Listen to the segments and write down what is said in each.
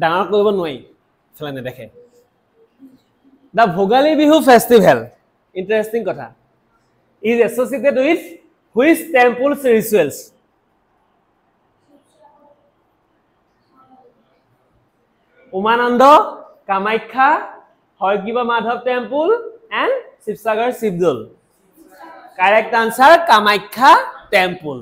ডাঙৰ কৰিব নোৱাৰি ফেলে নেদেখে the Bhogali Bihu festival interesting কথা is associated with which temple's rituals Umananda Kamakhya Hayagriva Madhava temple and Sivasagar Shivadol correct answer Kamakhya temple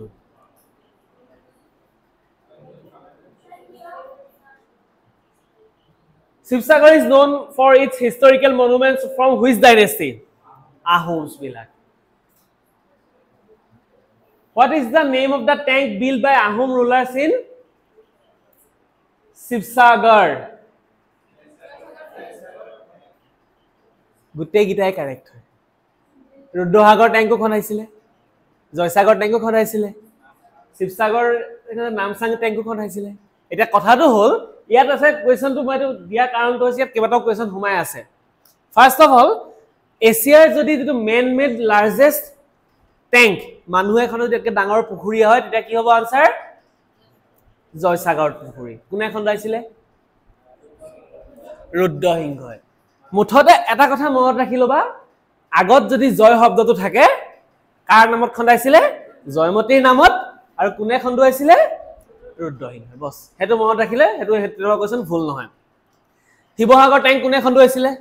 Shivsagar is known for its historical monuments from which dynasty? Ahoms bilak. What is the name of the tank built by Ahom rulers in Shivsagar? Gutte gitai correct. Ruddohagar tank ko khonaisile. Joysagar tank ko khonaisile. Shivsagar Namsang tank ko khonaisile. Eta kotha to hol ইয়াত আছে কোৱেশ্চনটো মই দিয়া কাৰণটো হৈছে ইয়াত কেইবাটাও question সোমাই আছে ফাৰ্স্ট অফ অল এছিয়াৰ যদি যেটো মেন মেড লাৰ্জেষ্ট ট্যাঙ্ক মানুহে এখন যদি ডাঙৰ পুখুৰী হয় তেতিয়া কি হ'ব আনসাৰ জয়সাগৰ পুখুৰী কোনে খন্দাইছিলে ৰুদ্ৰসিংহই মুঠতে এটা কথা মনত ৰাখি লবা আগত যদি জয় শব্দটো থাকে কাৰ নামত খন্দাইছিলে জয়মতীৰ নামত আৰু কোনে খন্দুৱাইছিলে ৰুদ্ৰসিংহ বস হেতু মনত ৰাখিলে হেতু হেতু কোৱেশ্চন ভুল নহয় শিৱসাগৰ ট্যাঙ্ক কোনে খন্দুৱাইছিলে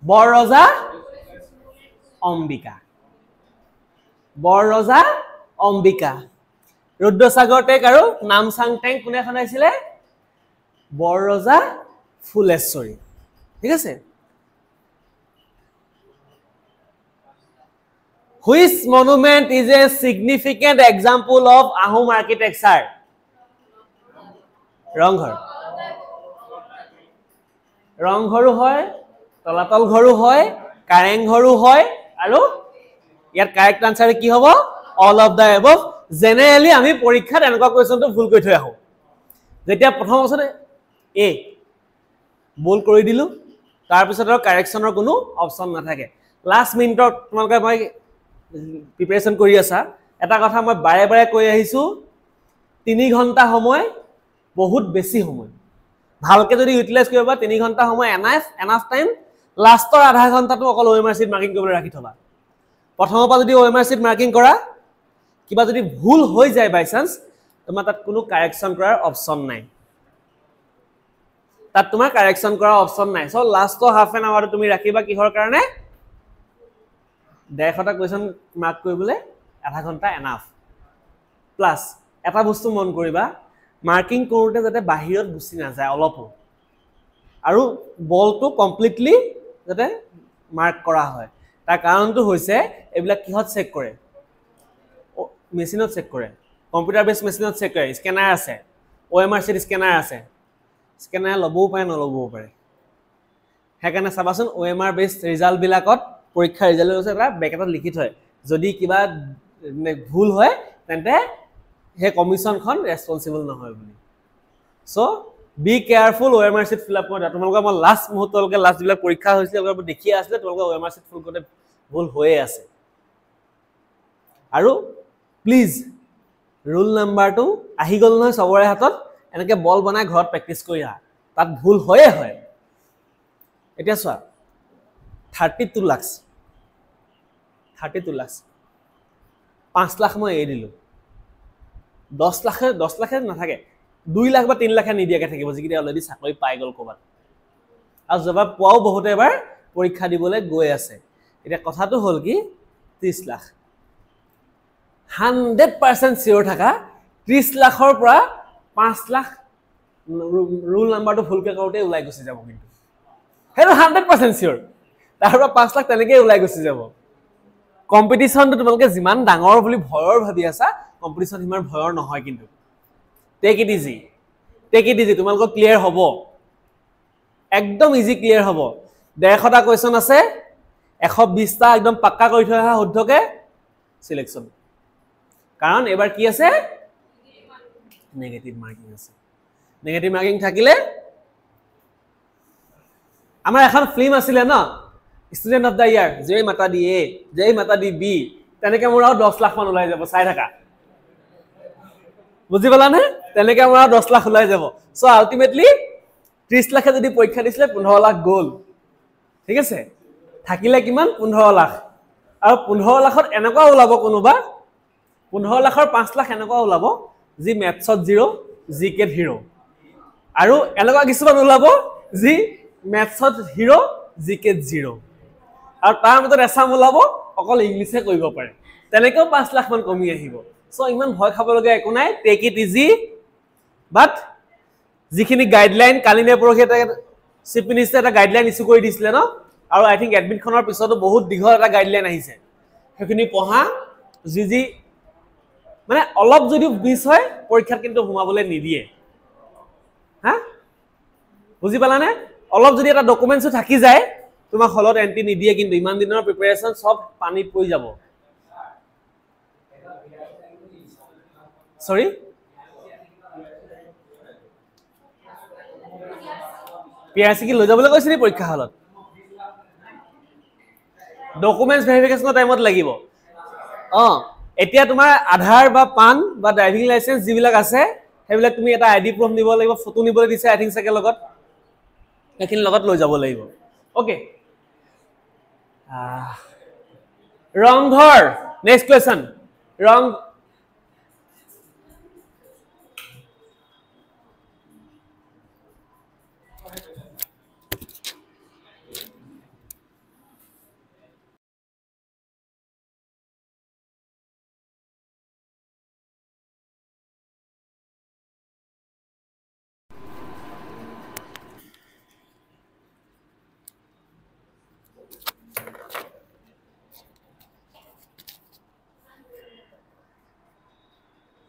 বৰ ৰজা অম্বিকা ৰুদ্ৰসাগৰ ট্যাঙ্ক আৰু নামচাং ট্যাঙ্ক কোনে খন্দাইছিলে বৰ ৰজা ফুলেশ্বৰী ঠিক আছে Which monument is a significant example of Ahom architecture? Ronghoru hoy, Tolatal ghoru hoy, Kareng ghoru hoy, aru ইয়াত correct answer কি হ'ব all of the above generally আমি পৰীক্ষাত এনেকুৱা কোৱেশ্চনটো ভুল কৰি থৈ আহো যেতিয়া প্ৰথম অৱস্থাতে এ বল কৰি দিলু তাৰ পিছত আৰু কাৰেকচনৰ কোনো অপচন নাথাকে লাষ্ট মিনিটত তোমালোকে মই প্ৰিপাৰেচন কৰি আছা এটা কথা মই বাৰে বাৰে কৈ আহিছো 3 ঘণ্টা সময় বহুত বেছি সময় ভালকে যদি ইউটিলাইজ কৰিবা 3 ঘণ্টা সময় এনাফ টাইম লাষ্টৰ আধা ঘণ্টাটো অকল ওএমআৰ সিট মাৰ্কিং কৰিবলৈ ৰাখি থবা প্ৰথমৰ পৰা যদি ওএমআৰ সিট মাৰ্কিং কৰা কিবা যদি ভুল হৈ যায় বাই চান্স তোমাৰ তাত কোনো কাৰেকচন কৰাৰ অপচন নাই তাত তোমাৰ কাৰেকচন কৰাৰ অপচন নাই সো লাষ্টৰ হাফ এন আৱাৰ তুমি ৰাখিবা কিহৰ কাৰণে 150টা কোৱেশ্চন মাৰ্ক কৰিবলৈ আধা ঘণ্টা এনাফ প্লাস এটা বস্তু মন কৰিবা মাৰ্কিং কৰোতে যাতে বাহিৰত গুছি না যায় অলপো আৰু বলটো কমপ্লিটলি যাতে মাৰ্ক কৰা হয় তাৰ কাৰণটো হৈছে এবিলাক কিহত চেক কৰে মেচিনত চেক কৰে কম্পিউটাৰ বেস মেচিনত চেক কৰে স্ক্যানাৰ আছে ওএমআৰ সিট স্ক্যানাৰ আছে স্ক্যানাৰ লবও পাৰে নলবও পাৰে হেকানে চাবাচোন ওএমআৰ বেস ৰিজাল্ট বিলাকত পৰীক্ষা ৰিজাল্ট হৈছে এটা ব্ৰেকেটত লিখি থয় যদি কিবা ভুল হয় তেন্তে হে কমিশনখন ৰেসপন্সিবল নহয় বুলি so be careful OMR sheet fill up কৰা তোমালোকে মই লাষ্ট মুহূৰ্তলৈকে লাষ্ট বিলাক পৰীক্ষা হৈছিল অলপ দেখি আসলে তোমালোকে ওএমআৰ সিট ফুল কৰোতে ভুল হৈয়ে আছে আৰু প্লিজ ৰুল নাম্বাৰটো আহি গল নহয় সবৰে হাতত এনেকে বল বনাই ঘৰত প্ৰেক্টিস কৰিয়া তাত ভুল হয়ে হয় এতিয়া চোৱা 32 লাখ 5 লাখ মই এৰি দিলো 10 লাখে নাথাকে 2 লাখ বা 3 লাখে নিদিয়াকে থাকিব যিকিটা অলৰেডি চাকৰি পাই গল কবাত আৰু জবাব পোৱাও বহুত এবাৰ পৰীক্ষা দিবলৈ গৈ আছে এটা কথাটো হল কি 30 লাখ 100% সিওৰ থাকা 30 লাখৰ পৰা 5 লাখ ৰুল নাম্বাৰটো ফুলকে কৰোতে ওলাই গুছি যাব কিন্তু হেটো 100% সিওৰ তাৰ পৰা 5 লাখ তেনেকৈ ওলাই গুছি যাব কম্পিটিশনটো তোমালোকে যিমান ডাঙৰ বুলি ভয়ৰ ভাবি আছা কম্পিটিশন হিমাৰ ভয়ৰ নহয় কিন্তু টেক ইট ইজি তোমালোক ক্লিয়াৰ হ'ব একদম ইজি ক্লিয়াৰ হ'ব 150টা কোৱেশ্চন আছে 120টা একদম পাক্কা কৰি থৈ আহা শুদ্ধকে সিলেকশন কাৰণ এবাৰ কি আছে নেগেটিভ মাৰ্কিং আছে নেগেটিভ মাৰ্কিং থাকিলে আমাৰ এখন ফিল্ম আছিল না স্টুডেন্ট অফ দা ইয়াৰ জয় মাতা দি এ জয় মাতা দি বি তেনেকে মোৰ 10 লাখ মান ওলাই যাব চাই থাকা বুজি পালা নে তেনেকে আমাৰ 10 লাখ ওলাই যাব সো আলটিমেটলি 30 লাখে যদি পৰীক্ষা দিছিলে 15 লাখ গ'ল ঠিক আছে থাকিলে কিমান 15 লাখ আৰু 15 লাখত এনেকুৱা ওলাব কোনোবা 15 লাখৰ 5 লাখ এনেকুৱা ওলাব যি ম্যাথছত 0 জিকে 0 আৰু এনেকুৱা কিছুমান ওলাব যি ম্যাথছত 0 জিকে 0 আৰু তাৰ মতে এছাম ওলাব অকল ইংলিশে কৰিব পাৰে তেনেকেও 5 লাখ মান কমি আহিব সো ইমান ভয় খাব লগা একো নাই টেক ইট ইজি বাট যিখিনি গাইডলাইন কালিনে পৰহি এটা চিপিনিছে এটা গাইডলাইন ইস্যু কৰি দিছিলে ন আৰু আই থিংক এডমিটখনৰ পিছতো বহুত দীঘল এটা গাইডলাইন আহিছে সেইখিনি পঢ়া যি মানে অলপ যদি মিস হয় পৰীক্ষাত কিন্তু ঘুমাবলৈ নিদিয়ে হা বুজি পালানে অলপ যদি এটা ডকুমেন্টছ থাকি যায় তোমাক হলত এন্ট্ৰি নিদিয়ে কিন্তু ইমান দিনৰ প্ৰিপাৰেচন সব পানীত পৰি যাব সৰি পিআৰসি কি লৈ যাবলৈ কৈছে নি পৰীক্ষা হলত ডকুমেন্টছ ভেৰিফিকেশনৰ টাইমত লাগিব এতিয়া তোমাৰ আধাৰ বা পান বা ড্ৰাইভিং লাইসেন্স যিবিলাক আছে সেইবিলাক তুমি এটা আইডি প্ৰুফ নিব লাগিব ফটো নিবলৈ দিছে আই থিংক সাকে লগত এখিনি লগত লৈ যাব লাগিব ওকে ৰংঘৰ নেক্সট কোৱেশ্চন ৰং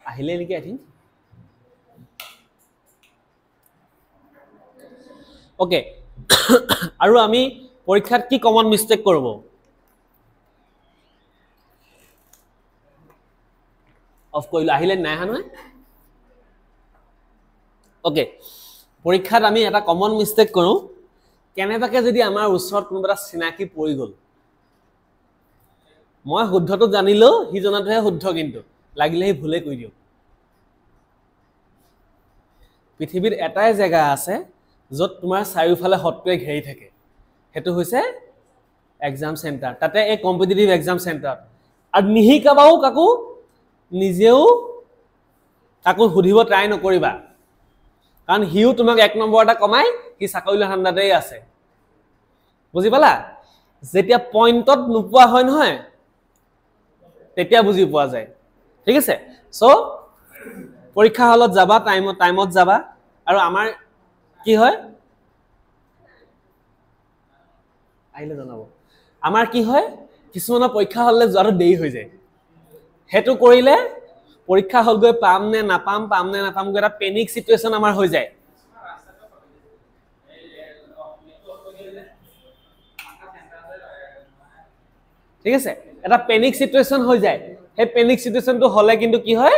আহিলে নেকি আই থিংক ওকে আৰু আমি পৰীক্ষাত কি কমন মিস্টেক কৰব অফ কইলো আহিলে নাই হানো ওকে পৰীক্ষাত আমি এটা কমন মিস্টেক কৰো কেনেবাকে যদি আমাৰ ওচৰত কোনোবা চিনাকি পৰি গল মই শুদ্ধটো জানিলো হি জনাটোহে শুদ্ধ কিন্তু লাগিলে হি ভুলে কৈ দিও পৃথিৱীৰ এটাই জায়গা আছে যত তোমাৰ চাৰিওফালে হটৱে ঘেৰি থাকে হেতু হৈছে এক্সাম সেন্টাৰ তাতে এই কম্পিটিটিভ এক্সাম সেন্টাৰ আৰু নিহিকাবাও কাকো নিজেও কাকো সুধিব ট্ৰাই নকৰিবা কাৰণ হিউ তোমাক এক নম্বৰ এটা কমাই কি চাকৰিলে হান্দাতেই আছে বুজি পালা যেতিয়া পইণ্টত নোপোৱা হয় নহয় তেতিয়া বুজি পোৱা যায় ঠিক আছে সো পৰীক্ষা হলত যাবা টাইমত যাবা আৰু আমাৰ কি হয় আইলে জনাব আমাৰ কি হয় কিছুমানৰ পৰীক্ষা হললে যোৱাটো দেৰি হৈ যায় হেতু কৰিলে পৰীক্ষা হল গৈ পাম নে নাপাম গৈ এটা পেনিক সিচুৱেশন আমাৰ হৈ যায় ঠিক আছে এটা পেনিক সিচুৱেশন হৈ যায় হে পেনিক সিচুৱেশনটো হলে কিন্তু কি হয়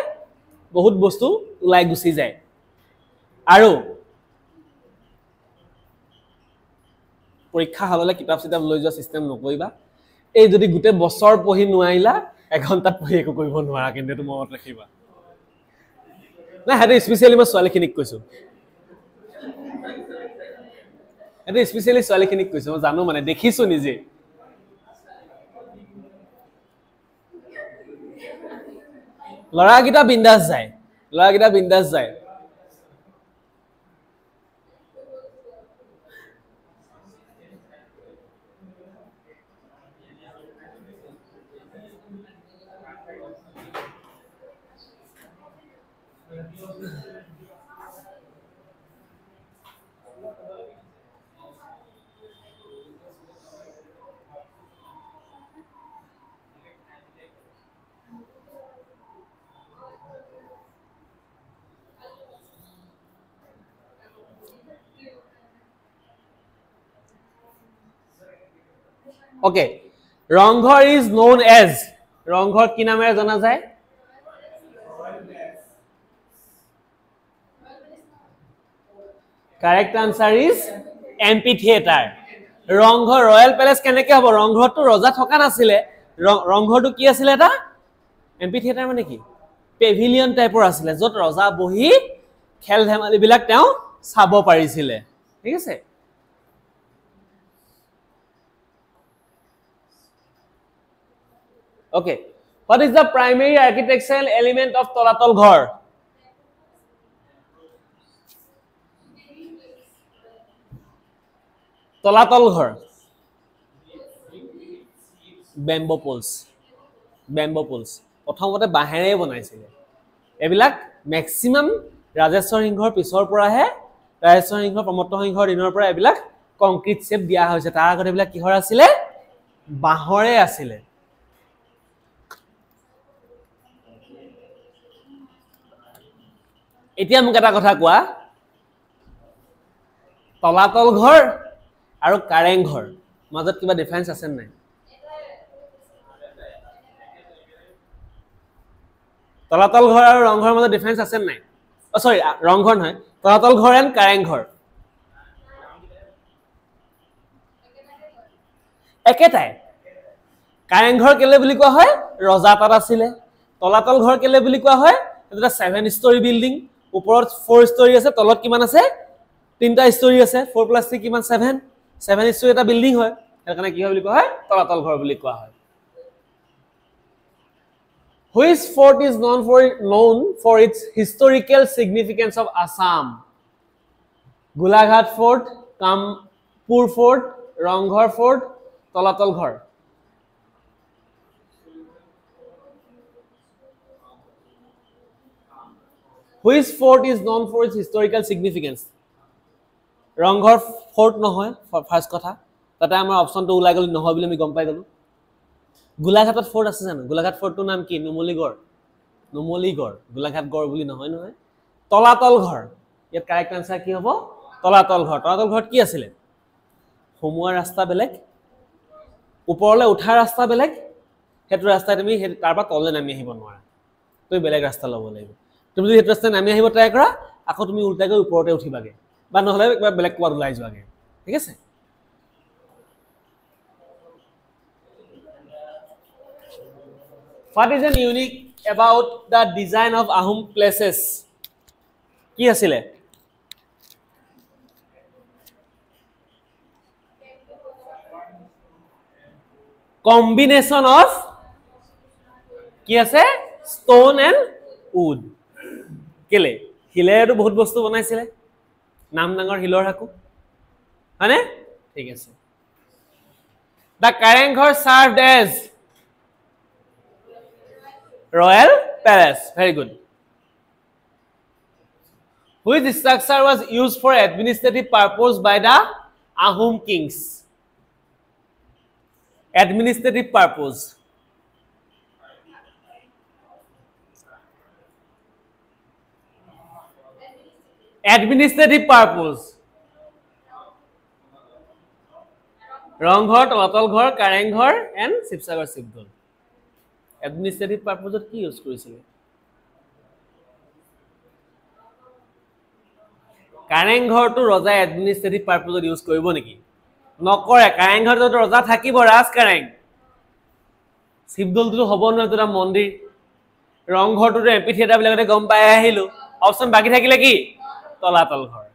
বহুত বস্তু উলাই গুছি যায় আৰু পৰীক্ষা হললে কিতাপ চিতাপ লৈ যোৱা সিস্টেম নকৰিবা এই যদি গুটে বছৰ পঢ়ি নোৱাইলা এঘন্টাত পঢ়ি একো কৰিব নোৱাৰা কিন্তু তুমি মনত ৰাখিবা না হেতু স্পেশালি মই ছোৱালীখিনিক কৈছো হেতু স্পেশালি ছোৱালীখিনিক কৈছো মই জানো মানে দেখিছো নিজে লৰাগিটা বিন্দাস যায় Okay, Ronghor is known as Ronghor কি নামে জানা যায় Correct answer is amphitheater Ronghor Royal Palace কেনেকে হ'ব Ronghorটো ৰজা থকা নাছিলে Ronghorটো কি আছিল এটা amphitheater মানে কি pavilion টাইপৰ আছিল যত ৰজা বহি খেল ধেমালিবিলাক তেওঁ চাব পাৰিছিলে ঠিক আছে okay what is the primary architectural element of তলাতল ঘৰ তলাতল ঘৰ bamboo poles প্ৰথমতে বাঁহেৰে বনাইছিলে এবিলাক ম্যাক্সিমাম ৰাজেশ্বৰ সিংহৰ পিছৰ পৰাহে ৰাজেশ্বৰ সিংহ প্ৰমত্ত সিংহৰ দিনৰ পৰা এবিলাক কংক্ৰিট শেপ দিয়া হৈছে তাৰ আগতে এবিলাক কিহৰ আছিল বাঁহৰে আছিল এতিয়া মোক এটা কথা কোৱা তলাতল ঘৰ আৰু কাৰেং ঘৰ মাজত কিবা ডিফাৰেন্স আছে নাই তলাতল ঘৰ আৰু ৰংঘৰ মাজত ডিফাৰেন্স আছে নাই ও সৰি ৰংঘৰ নহয় তলাতল ঘৰ এণ্ড কাৰেং ঘৰ একেটাই কাৰেং ঘৰ কেলে বুলি কোৱা হয় ৰজা তাত আছিল তলাতল ঘৰ কেলে বুলি কোৱা হয় এটা 7 ষ্টৰী বিল্ডিং ওপৰত 4 ষ্টৰী আছে তলত কিমান আছে তিনটা ষ্টৰী আছে 4 + 3 কিমান 7 ষ্টৰী এটা বিল্ডিং হয় তাৰ কাৰণে কি হয় বুলি কোৱা হয় তলাতল ঘৰ বুলি কোৱা হয় Which fort is known for its historical significance of Assam? Golaghat Fort, Kampur Fort, Ronghor Fort, Tolatal Ghor. Which fort is known for its historical significance? Ronghor Fort নহয় ফার্স্ট কথা তাতে আমাৰ অপশনটো ওলাই গল নহয় বুলি আমি গম পাই গলো গোলাঘাটত ফোর্ট আছে জানো গোলাঘাট ফোৰ্টৰ নাম কি নুমলীগড় গোলাঘাট গড় বুলি নহয় নহয় তলাতল ঘৰ ইয়াত কাৰেক্ট আনসাৰ কি হ'ব তলাতল ঘৰত কি আছিল হোমুৱা ৰাস্তা বেলেগ ওপৰলৈ উঠা ৰাস্তা বেলেগ হেতু ৰাস্তা তুমি তাৰ পৰা তললৈ নামি আহিব নোৱাৰা তুমি বেলেগ ৰাস্তা ল'ব লাগিব তুমি যদি হেতু ৰাস্তা নামি আহিব ট্ৰাই কৰা আকৌ তুমি উল্টাকৈ ওপৰতে উঠিবাগে বা নহলে বেলেগ কোৱাত ওলাই যোৱাগে ঠিক আছে What is unique about the design of Ahom places? কি আছিলে? Combination of কি আছে? Stone and wood. কেলে? হিলেটো বহুত বস্তু বনাইছিলে। নাম ডাঙৰ হিলৰ হাকু। হয়নে? ঠিক আছে। The Karenghor served as Royal Palace. Very good. Which structure was used for administrative purpose by the Ahom kings? Administrative purpose. Administrative purpose. Ronghor, Tolatal Ghor, Karenghor, and Sibsagar Sibdol. Administrative purpose কি use কৰিছিল কাৰেংঘৰটো ৰজা administrative পাৰপজত use কৰিব নেকি নকৰে কাৰেংঘৰটো ৰজা থাকিব ৰাজ কাৰেং শিৱদলটো হ'ব নহয় এটা মন্দিৰ ৰংঘৰটো এমপি থিয়েটাৰ বিলাকতে গম পাই আহিলো অপচন বাকি থাকিলে কি তলাতল ঘৰ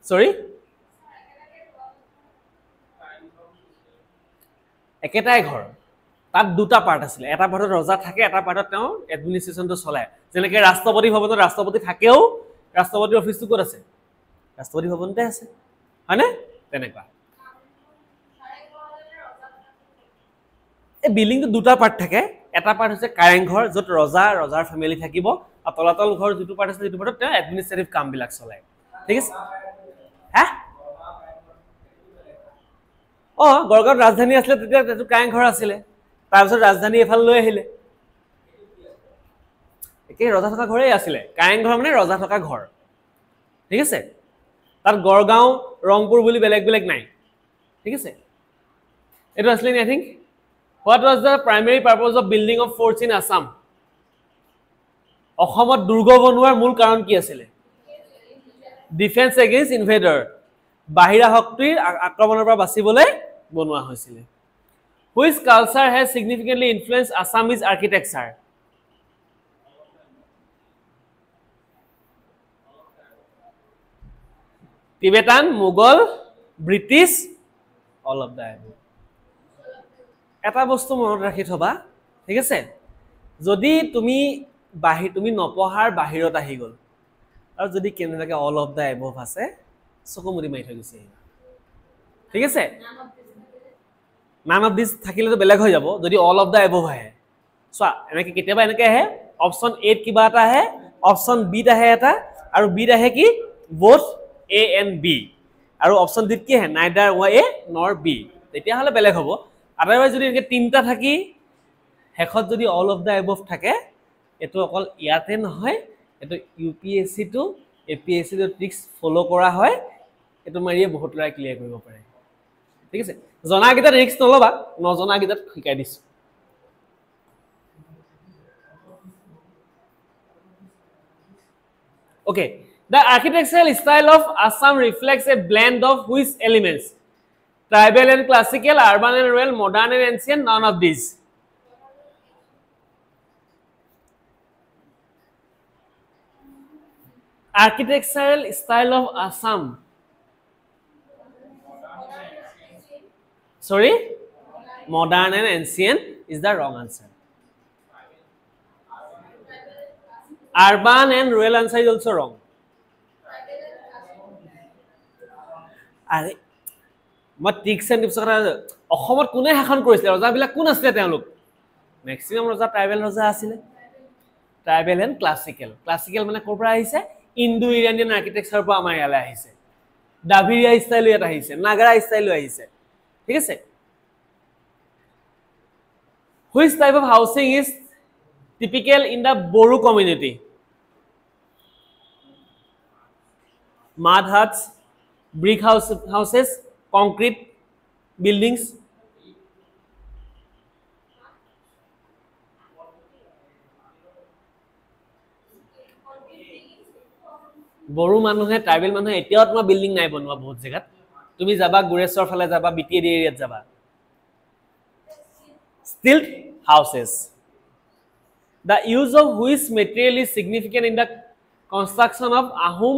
সৰি একেটাই ঘৰ তাত দুটা পাৰ্ট আছিল এটা পাৰ্টত ৰজা থাকে এটা পাৰ্টত তেওঁ এডমিনিষ্ট্ৰেচনটো চলায় যেনেকৈ ৰাষ্ট্ৰপতি ভৱনত ৰাষ্ট্ৰপতি থাকেও ৰাষ্ট্ৰপতি অফিসটো ক'ত আছে ৰাষ্ট্ৰপতি ভৱনতে আছে হয়নে তেনেকুৱা এই বিল্ডিংটো দুটা পাৰ্ট থাকে এটা পাৰ্ট হৈছে কাৰেংঘৰ য'ত ৰজাৰ ফ্যামিলি থাকিব আৰু তলাতল ঘৰ যিটো পাৰ্ট আছে যিটো পাৰ্টত তেওঁ এডমিনিষ্ট্ৰেটিভ কামবিলাক চলায় ঠিক আছে হা গড়গাঁৱত ৰাজধানী আছিলে তেতিয়া সেইটো কাৰেংঘৰ আছিলে তাৰপিছত ৰাজধানী এফালে লৈ আহিলে একে ৰজা থকা ঘৰেই আছিলে কাৰেংঘৰ মানে ৰজা থকা ঘৰ ঠিক আছে তাত গড়গাঁও ৰংপুৰ বুলি বেলেগ বেলেগ নাই ঠিক আছে এইটো আছিলে I think what was the primary purpose of building of forts in Assam অসমত দুৰ্গ বনোৱাৰ মূল কাৰণ কি আছিলে ডিফেন্স এগেইনষ্ট ইনভেডাৰ বাহিৰা শক্তিৰ আক্ৰমণৰ পৰা বাচিবলৈ বনোৱা হৈছিল Which culture has significantly influenced Assamese architecture? Tibetan, Mughal, British, all of the above. এটা বস্তু মনত ৰাখি থবা ঠিক আছে যদি তুমি তুমি নপঢ়াৰ বাহিৰত আহি গল আৰু যদি কেনেবাকে all of the above আছে চকুমুদি মাৰি থৈ গৈছে ঠিক আছে none of this থাকিলে তো বেলেগ হৈ যাব যদি all of the above আহে চোৱা এনেকে কেতিয়াবা এনেকে আহে অপচন A কিবা এটা আহে অপচন B আহে এটা আৰু B আহে কি both A and B আৰু অপচন D কি আহে neither A nor B তেতিয়া হলে বেলেগ হ'ব আদাৰৱাইজ যদি এনেকে তিনটা থাকি হেখত যদি all of the above থাকে এটো অকল ইয়াতে নহয় এটো UPSC to APSC to tricks follow কৰা হয় এটো মাৰিয়ে বহুত লৰাই ক্লিয়াৰ কৰিব পাৰে ঠিক আছে জনাগিটা ৰিস্ক নলবা নজনাগিটা শিকাই দিছো Okay, the architectural style of Assam reflects a blend of which elements? Tribal and classical, urban and rural, modern and ancient, none of these. Architectural style of Assam. Sorry? Modern and ancient is the wrong answer. Urban and rural answer is also wrong. Are what tricks and tips are অসমত কোনে শাসন কৰিছিল ৰজাবিলাক কোন আছিল তেওঁলোক maximum ৰজা tribal ৰজা আছিল ট্ৰাইবেল এন্ড ক্লাসিক্যাল মানে কোৰ পৰা আহিছে ইন্দো ইৰানিয়ান আৰ্কিটেকচাৰ পৰা আমাৰ ইয়ালে আহিছে ডাভিৰিয়া ষ্টাইল ইয়াত আহিছে নাগাৰা ষ্টাইল আহিছে ঠিক আছে Which type of housing is typical in the Boru community? Mud huts, brick houses, concrete buildings. Boru মানুহে ট্ৰাইবেল মানুহে এতিয়াও তোমাৰ বিল্ডিং নাই বনোৱা বহুত জায়গাত তুমি যাবা গুৰেশ্বৰ ফালে যাবা বিটিএডি এৰিয়াত যাবা Stilt houses. The use of which material is significant in the construction of Ahom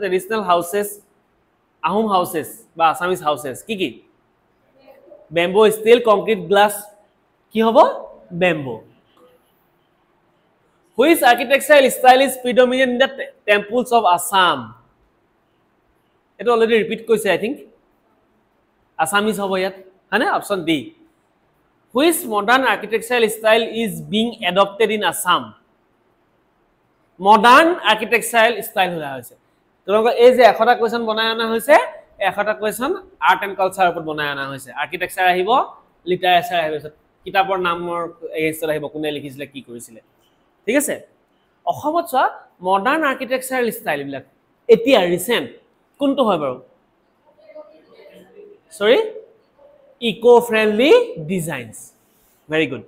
traditional houses, Ahom houses, বা Assamese houses. Ki? Bamboo, steel, concrete, glass. Ki hobo? Bamboo. Which architectural style is predominant in the temples of Assam? It already repeat koise, I think. Assamese hobo yat. Hane? Option D. Which modern architectural style is being adopted in Assam? Modern architectural style hola hoise. Tolongo ei je ekhota question banai ana hoise, ekhota question art and culture upor banai ana hoise. Architecture ahibo, literature ahibo. Kitapor namor egestor ahibo kune likhisile ki korisile. Thik ase? Ohomot cha modern architectural style bilak. Etia recent kuntu hoy baru? Sorry? Eco-friendly designs. Very good.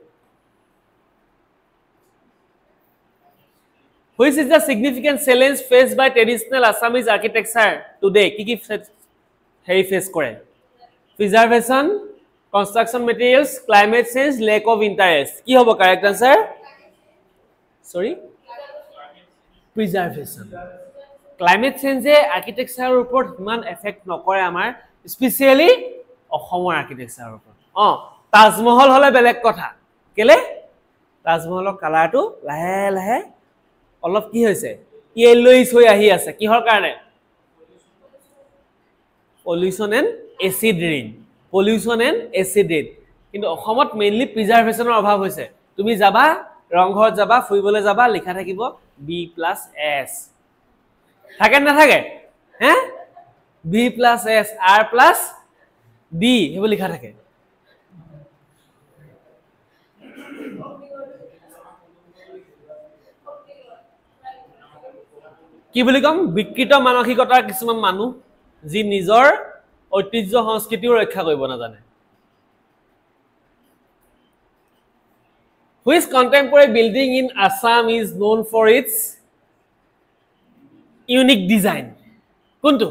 Which is the significant challenge faced by traditional Assamese architecture today? Ki hei face kore? Preservation, construction materials, climate change, lack of interest. Ki hobo correct answer? Sorry? Preservation. Climate change architecture upor man effect nokore amar especially অসমৰ architecture ওপৰত তাজমহল হলে বেলেগ কথা কেলে তাজমহলৰ কালাৰটো লাহে লাহে অলপ কি হৈছে ইয়েলোইশ হৈ আহি আছে কিহৰ কাৰণে পলিউশন এন্ড এসিড ৰেইন কিন্তু অসমত মেইনলি প্ৰিজাৰ্ভেশনৰ অভাৱ হৈছে তুমি যাবা ৰংঘৰত যাবা ফুৰিবলৈ যাবা লিখা থাকিব B+S থাকে না থাকে হে B+S R+D হেবো লিখা থাকে কি বুলি কম বিকৃত মানসিকতাৰ কিছুমান মানুহ যি নিজৰ ঐতিহ্য সংস্কৃতিও ৰক্ষা কৰিব না জানে Which contemporary building in Assam is known for its unique design কোনটো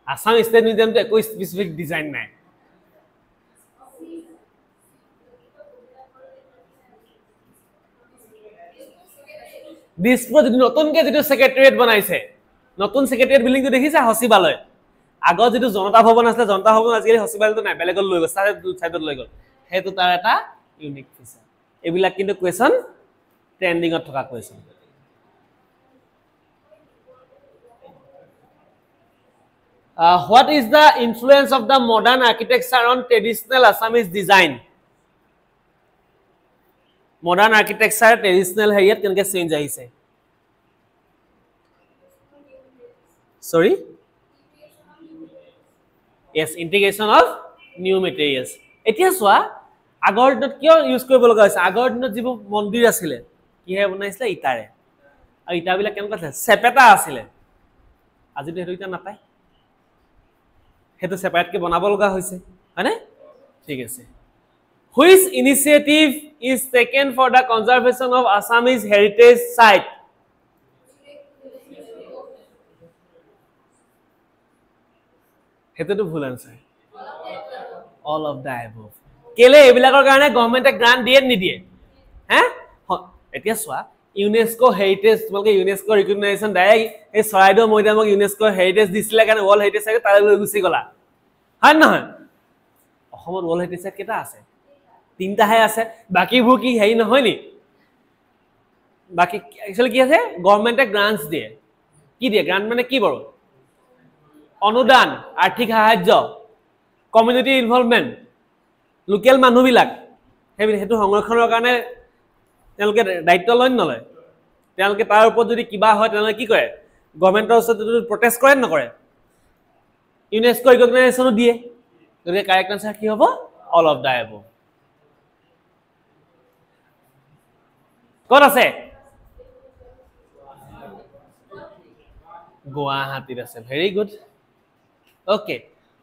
Assam State Museum to a specific design নাই দিছপুৰ যদি নতুনকে যেটো সেক্ৰেটাৰিয়েট বনাইছে নতুন সেক্ৰেটাৰিয়েট বিল্ডিংটো দেখিছা হসিবালয় আগত যেটো জনতা ভৱন আছে জনতা ভৱন আজিকালি হসিবালয়টো নাই বেলেগত লৈ গল সাইডত লৈ গল হেতু তাৰ এটা ইউনিক ফিচাৰ এবিলাক কিন্তু কোৱেশ্চন ট্ৰেন্ডিংত থকা question what is the influence of the modern architecture on traditional Assamese design modern architecture traditional হেৰিয়াত কেনেকৈ চেঞ্জ আহিছে sorry yes integration of new materials এতিয়া সোৱা আগৰ দিনত কিয় ইউজ কৰিব লগা হৈছে আগৰ দিনত যিবোৰ মন্দিৰ আছিল কিহে বনাইছিল ইটাৰে আৰু ইটাবিলাক কেনেকুৱা আছিল সেপেটা আছিল আজি তো হেতু ইটা নাপায় হেতু সেপাৰেট কে বনাব লগা হৈছে হয়নে ঠিক আছে which initiative is taken for the conservation of Assamese heritage site হেতু তো ভুল answer all of the above কেলে এবিলাকৰ কাৰণে গভৰ্ণমেণ্টে গ্ৰান্ট দিয়ে নিদিয়ে হে এতিয়া সোৱা ইউনেস্কো হেৰিটেজ তোমালোকে ইউনেস্কো ৰিকগনাইজেশন ডাইৰেক্ট এই চৰাইদেউ মৈদামক ইউনেস্কো হেৰিটেজ দিছিলে কাৰণে ওয়াৰ্ল্ড হেৰিটেজ সাইট তালৈ লৈ গুছি গলা হয় নহয় অসমত ওয়াৰ্ল্ড হেৰিটেজ সাইট কেটা আছে তিনটাহে আছে বাকিবোৰ কি হেৰি নহয় নি বাকি एक्चुअली কি আছে গভৰ্ণমেণ্টে গ্ৰান্টস দিয়ে কি দিয়ে গ্ৰান্ট মানে কি বড় অনুদান আৰ্থিক সাহায্য কমিউনিটি ইনভলভমেন্ট লোকেল মানুহবিলাক হেতু সংৰক্ষণৰ কাৰণে তেওঁলোকে দায়িত্ব লয় নলয় তেওঁলোকে তাৰ ওপৰত যদি কিবা হয় তেওঁলোকে কি কৰে গভৰ্ণমেণ্টৰ ওচৰত প্ৰটেষ্ট কৰে নকৰে ইউনেস্কো ৰিকগনাইজেশনো দিয়ে গতিকে কাৰেক্ট আনসাৰ কি হ'ব অল অফ দা এবভ ক'ত আছে গুৱাহাটীত আছে very good okay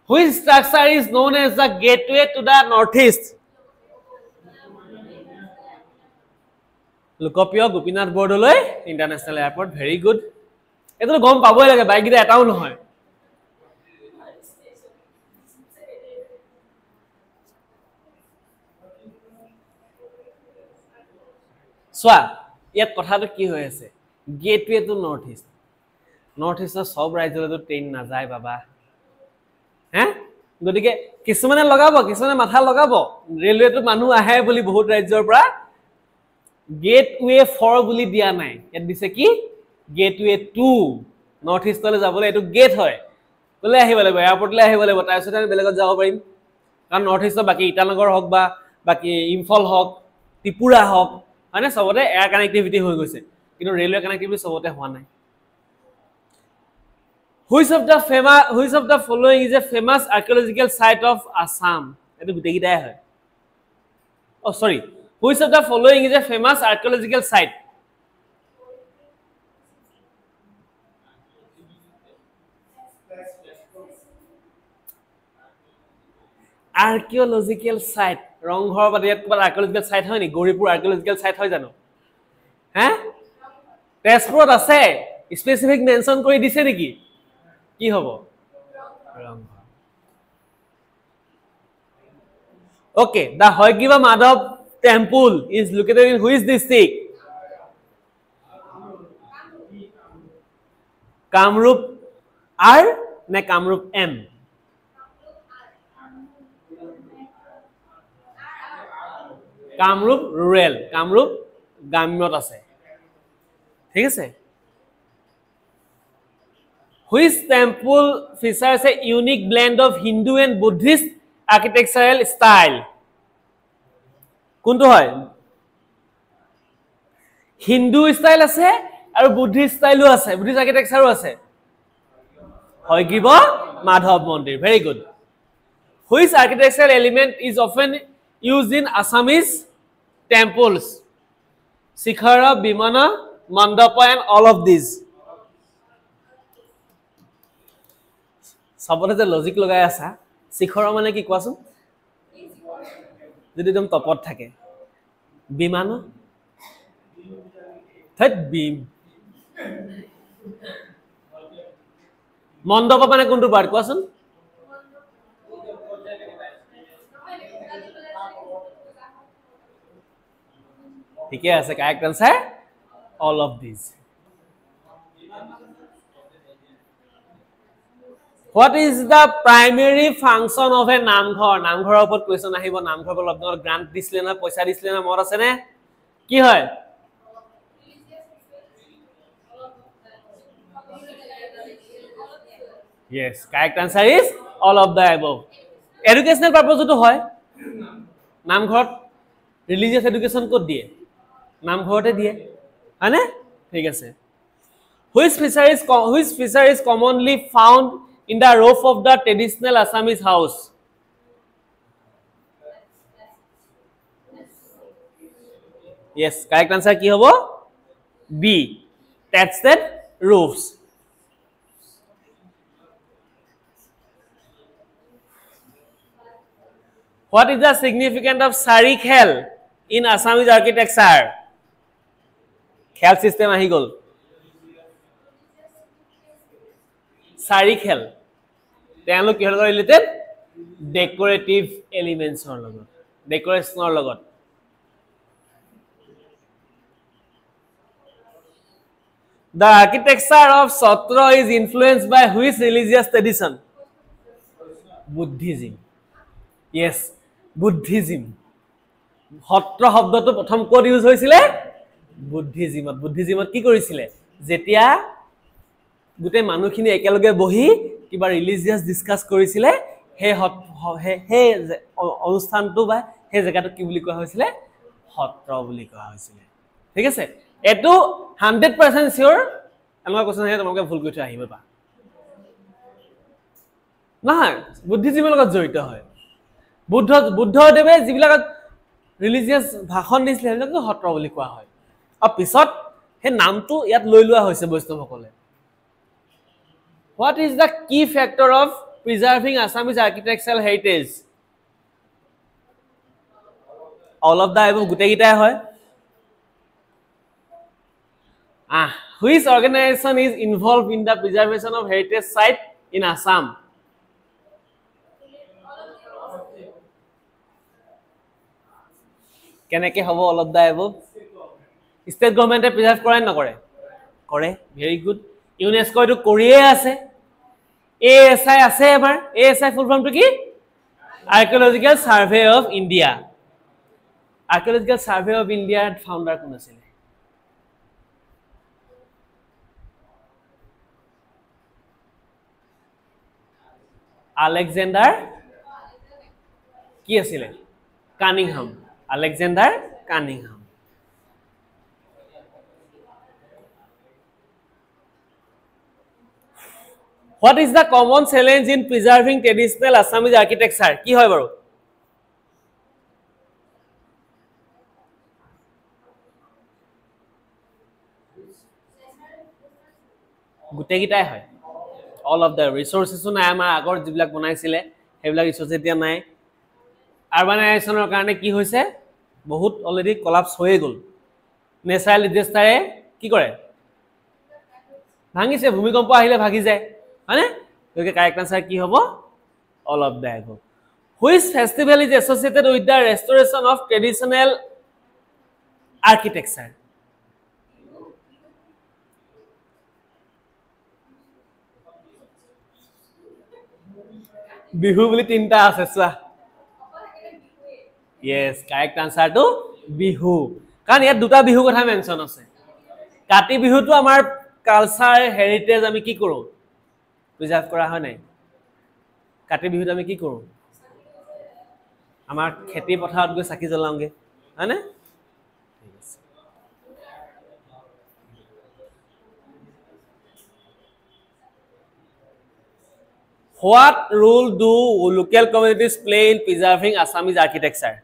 which structure is known as the gateway to the northeast Lokpriya Gopinath Bordoloi international airport very good এটো গম পাবই লাগে বাইকটা এটাও নহয় সোৱা ইয়াত কথাটো কি হৈ আছে গেটওয়ে টু নৰ্থ ইষ্টৰ সব ৰাজ্যলৈ ট্ৰেইন না যায় বাবা হে গতিকে কিছুমানে লগাব কিছুমানে মাথা লগাব ৰেলৱেটো মানুহ আহে বুলি বহুত ৰাজ্যৰ পৰা গেটওয়ে 4 বুলি দিয়া নাই ইয়াত দিছে কি গেটওয়ে 2 নৰ্থ ইষ্টলৈ যাবলৈ এটো গেট হয় বলে আহিব লাগিব এয়াৰপৰ্টলৈ আহিব লাগিব তাৰপিছত আমি বেলেগত যাব পাৰিম কাৰণ নৰ্থ ইষ্টৰ বাকি ইটানগৰ হক বা বাকি ইম্ফল হক ত্ৰিপুৰা হক মানে সবতে এয়াৰ কানেক্টিভিটি হৈ গৈছে কিন্তু ৰেলৱে কানেক্টিভিটি সবতে হোৱা নাই which of the following is a famous archaeological site of Assam এটো গুটেগিটাই হয় oh sorry which of the following is a famous archaeological site archaeological site Rang Ghar বাদিয়াত কিবা archaeological site হয় নি গৌৰীপুৰ archaeological site হয় জানো হে তেজপুৰত আছে স্পেসিফিক মেনশন কৰি দিছে নেকি কি হ'ব Rang Ghar okay the Hoygiva Madhav temple is located in which district Kamrup R ne Kamrup M Kamrup rural Kamrup গ্ৰাম্যত আছে ঠিক আছে which temple features a unique blend of Hindu and Buddhist architectural style কোনটো হয় হিন্দু স্টাইল আছে আৰু Buddhist স্টাইলও আছে Buddhist আৰ্কিটেকচাৰও আছে Hoygiva Madhav মন্দিৰ very good which architectural element is often used in Assamese temples Sikhara Bimana Mandapa and all of these সবতে যে logic লগাই আছে শিখৰ মানে কি কোৱাচোন যদি একদম টপত থাকে বিমান থট বিম মণ্ডপ মানে কোনটো পাৰ্ট কোৱাচোন ঠিকে আছে correct answer all of these. What is the primary function of a namghor? Namghor upor question ahibo, namghor bol apnar grant disle na, paisa disle na, mor ase ne? Ki hoy? Yes, correct answer is all of the above. Educational purpose to hoy. Namghor religious education ko diye. Namghorte diye. Hane? Thik ase. Which feature is commonly found in the roof of the traditional Assamese house? Yes, correct answer ki hobo? B. Thatched roofs. What is the significance of sari khel in Assamese architecture? Khel system ahi gol. Sari khel. Telok ki hol related decorative elements or logot. Decoration or logot. The architecture of Sotra is influenced by which religious tradition? Buddhism. Yes, Buddhism. Sotra শব্দটো প্ৰথম code use হৈছিলে বুদ্ধিজিমত। বুদ্ধিজিমত কি কৰিছিলে? যেতিয়া গুটে মানুহখিনি একেলগে বহি কিবা ৰিলিজিয়াস ডিসকাস কৰিছিলে, সেই অনুষ্ঠানটো বা সেই জায়গাটো কি বুলি কোৱা হৈছিলে? সত্ৰ বুলি কোৱা হৈছিলে। ঠিক আছে? এটো 100% সিওৰ আমাৰ কোৱেশ্চন হে তোমালোকে ভুল কৰি আহিব পা। নহয়, বুদ্ধিজিমৰ লগত জড়িত হয়। বুদ্ধদেৱে যিবিলাক ৰিলিজিয়াস ভাষণ দিছিলে সেইবিলাকটো সত্ৰ বুলি কোৱা হয়। আৰু পিছত সেই নামটো ইয়াত লৈ লোৱা হৈছে বৈষ্ণৱসকলে। What is the key factor of preserving Assamese architectural heritage? All of the above গুটে গিটাই হয়। Which organization is involved in the preservation of heritage site in Assam? কেনেকে হব all of the above? State government preserve কৰে না কৰে? কৰে, very good. UNESCO এটো কৰিয়ে আছে। ASI আছে এবাৰ। ASI ফুল ফর্ম কি? Archaeological Survey of India. Archaeological Survey of India founder কোন আছিল? Alexander কি আছিল? Cunningham. Alexander Cunningham. What is the common challenge in preserving traditional Assamese architecture? কি হয় বাৰু? গুটে গিটাই হয়। All of the resources নাই আমাৰ আগৰ যিবিলাক বনাইছিলে সেইবিলাক ৰিসোৰ্স এতিয়া নাই। আৰবানাইজেশনৰ কাৰণে কি হৈছে? বহুত অলৰেডি কোলাপস হৈ গল। নেচাৰেল ডিজাস্টাৰে কি কৰে? ভাঙিছে, ভূমিকম্প আহিলে ভাগি যায়। হয়নে? গতিকে কারেক্ট আনসার কি হ'ব? All of the above. Which festival is associated with the restoration of traditional architecture? Bihu বুলি তিনটা আছে চোৱা। Yes, correct answer to Bihu. কাৰণ ইয়াত দুটা বিহু কথা মেনশন আছে। কাতি বিহুটো আমাৰ কালচাৰ হেৰিটেজ আমি কি কৰো? প্ৰিজাৰ্ভ কৰা হয় নাই? কাতি বিহুত আমি কি কৰো? আমাৰ খেতি পথাৰত গৈ চাকি জ্বলাওঁগে, হয়নে? What role do local communities play in preserving Assamese architecture?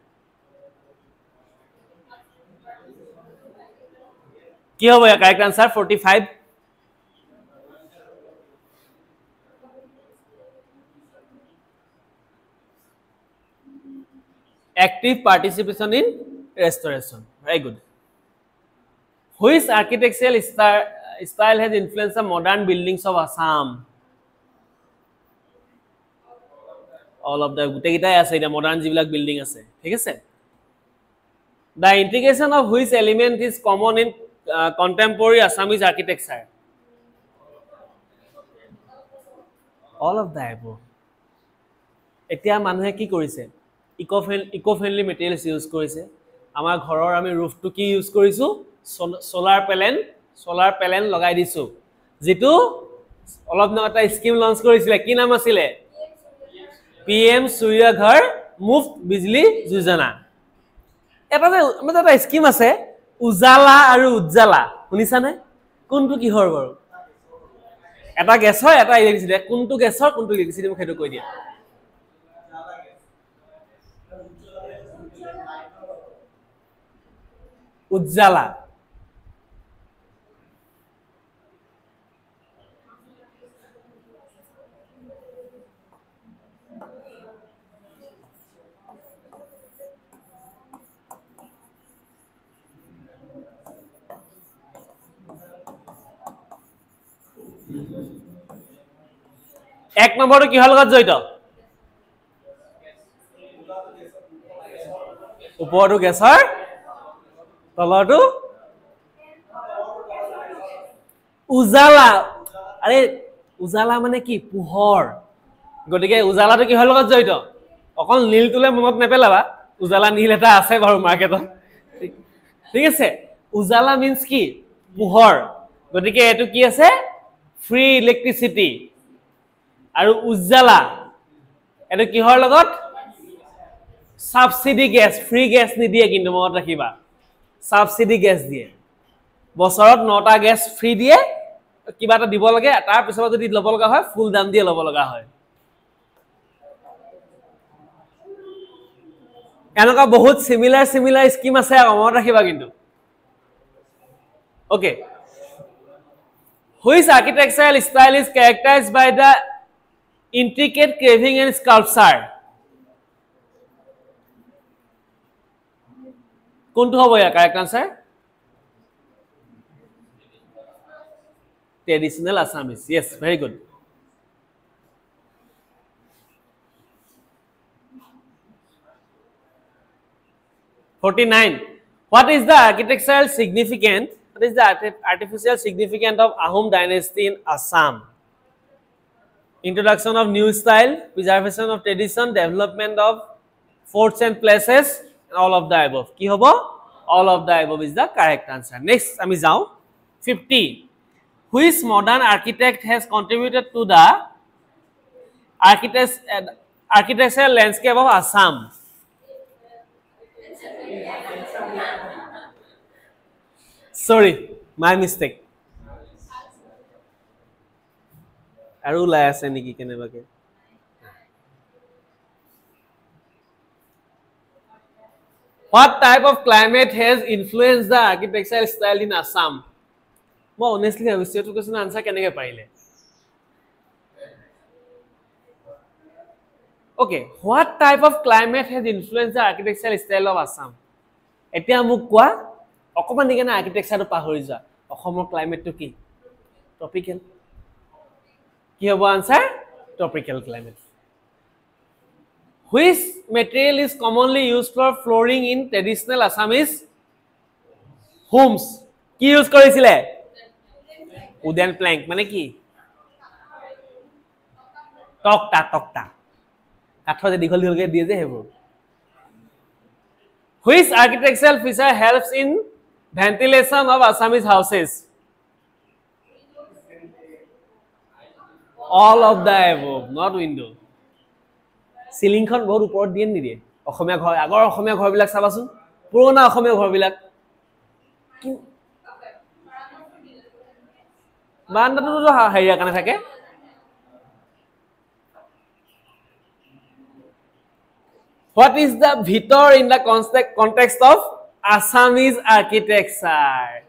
কি হবে? Correct answer 45. Active participation in restoration. Very good. Which architectural style has influenced the modern buildings of Assam? All of the গুটে গিটাই আছে এটা modern যিবিলাক building আছে। ঠিক আছে? The integration of which element is common in contemporary Assamese architecture? All of the above. এতিয়া মানুহে কি কৰিছে ইকো ফ্ৰেন্ডলি মেটেৰিয়েলছ ইউজ কৰিছে আমাৰ ঘৰৰ আমি ৰুফটো কি ইউজ কৰিছো সোলাৰ প্যানেল লগাই দিছো যেটো অলপ দিনৰ এটা স্কিম লঞ্চ কৰিছিলে কি নাম আছিল PM Surya Ghar Muft Bijli Yojana এটা স্কিম আছে উজালা আৰু উজ্জালা শুনিছানে কোনটো কি হৰ বাৰু এটা গেছ হয় এটা ইলেক্ট্ৰিচিটি কোনটো গেছৰ কোনটো ইলেক্ট্ৰিচিটি মোক হেতু কৈ দিয়া উজ্জালা এক নম্বৰটো কি হল লগত জড়িত ওপৰটো গেছৰ তলৰটো উজালা আৰে উজালা মানে কি পোহৰ গটিকে উজালাটো কি হল লগত জড়িত অকল নীলটোলে মনত নেপেলাবা উজালা নীল এটা আছে বাৰু মাৰ্কেটত ঠিক আছে উজালা মিন্স কি পোহৰ গটিকে এটো কি আছে ফ্ৰী ইলেক্ট্ৰিচিটি আৰু উজ্জালা এটো কিহৰ লগত সাবসিডি গ্যাস ফ্ৰী গ্যাস নিদিয়ে কিন্তু মনত ৰাখিবা সাবসিডি গ্যাস দিয়ে বছৰত 9টা গ্যাস ফ্ৰী দিয়ে কিবা এটা দিব লাগে তাৰ পিছত যদি লব লগা হয় ফুল দাম দিয়ে লব লগা হয় এনেকা বহুত সিমিলাৰ স্কিম আছে মনত ৰাখিবা কিন্তু okay Which architectural style is characterized by the intricate carving and sculpture? কোনটো হ'ব ইয়াৰ correct answer? Traditional Assamese. Yes, very good. What is the architectural significance? What is the artificial significance of Ahom dynasty in Assam? Introduction of new style, preservation of tradition, development of forts and places, and all of the above. Ki hobo? All of the above is the correct answer. Next, ami jao. 50. Which modern architect has contributed to the architectural landscape of Assam? Sorry, my mistake. Aru lai ase niki kenebake. What type of climate has influenced the architectural style in Assam? Mo honestly I wish to question answer keneke paile. Okay, what type of climate has influenced the architectural style of Assam? Etia muk kwa অকমান দিকে না আৰ্কিটেকচাৰটো পাহৰি যা অসমৰ ক্লাইমেটটো কি tropical কি হ'ব answer tropical climate Which material is commonly used for flooring in traditional Assamese homes কি ইউজ কৰিছিলে wooden plank মানে কি টকটা কাঠৰ যে দীঘল দীঘলকে দিয়ে যে হেবোৰ Which architectural feature helps in ventilation of Assamese houses? All of the above, not window. Ceiling khon bahut upor diye ni diye. Okhomia ghor, agor okhomia ghor bilak sabasun. Purona okhomia ghor bilak. Banda to to haiya kana thake. What is the bhitor in the context of Assamese architecture?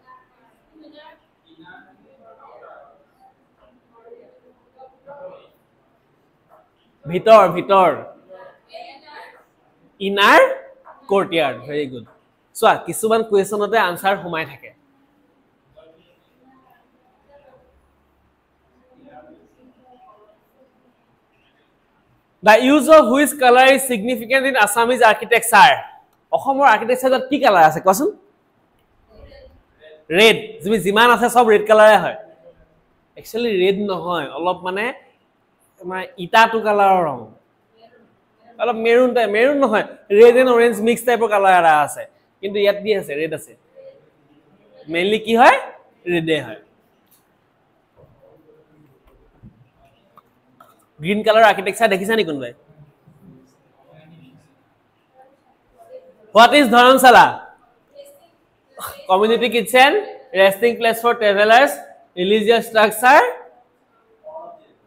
Bhitor. Inner courtyard. Very good. So, kisuman question ote answer humai thake. The use of which color is significant in Assamese architecture? Ohomor architecture ki color ase kosun? Red তুমি যিমান আছে সব red কালাৰে হয় actually red নহয় অলপ মানে তোমাৰ ইটাটো কালাৰৰ ৰং অলপ মেৰুন নহয় ৰেড এণ্ড অৰেঞ্জ মিক্স টাইপৰ কালাৰ এটা আছে কিন্তু ইয়াত কি আছে ৰেড আছে মেইনলি কি হয় ৰেডে হয় গ্ৰীন কালাৰ আৰ্কিটেকচাৰ দেখিছা নি কোনবাই What is Dharamsala? Community kitchen, resting place for travelers, religious structure,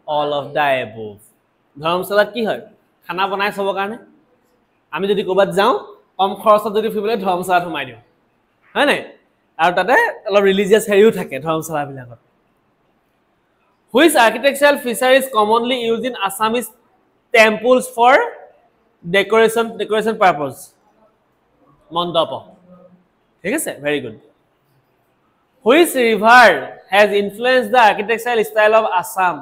all of the above. Dharamsala কি হয় খানা বনাই সব কাৰণে আমি যদি কোবাত যাও কম খৰচত যদি ফুৰিবলৈ ধৰ্মশালা সোমাই দিও হয় নাই আৰু তাতে অলপ ৰিলিজিয়াছ হেৰিও থাকে ধৰ্মশালা বিলাকত Which architectural feature is commonly used in Assamese temples for decoration purpose? Mandapa. ঠিক আছে very good. Which river has influenced the architectural style of Assam?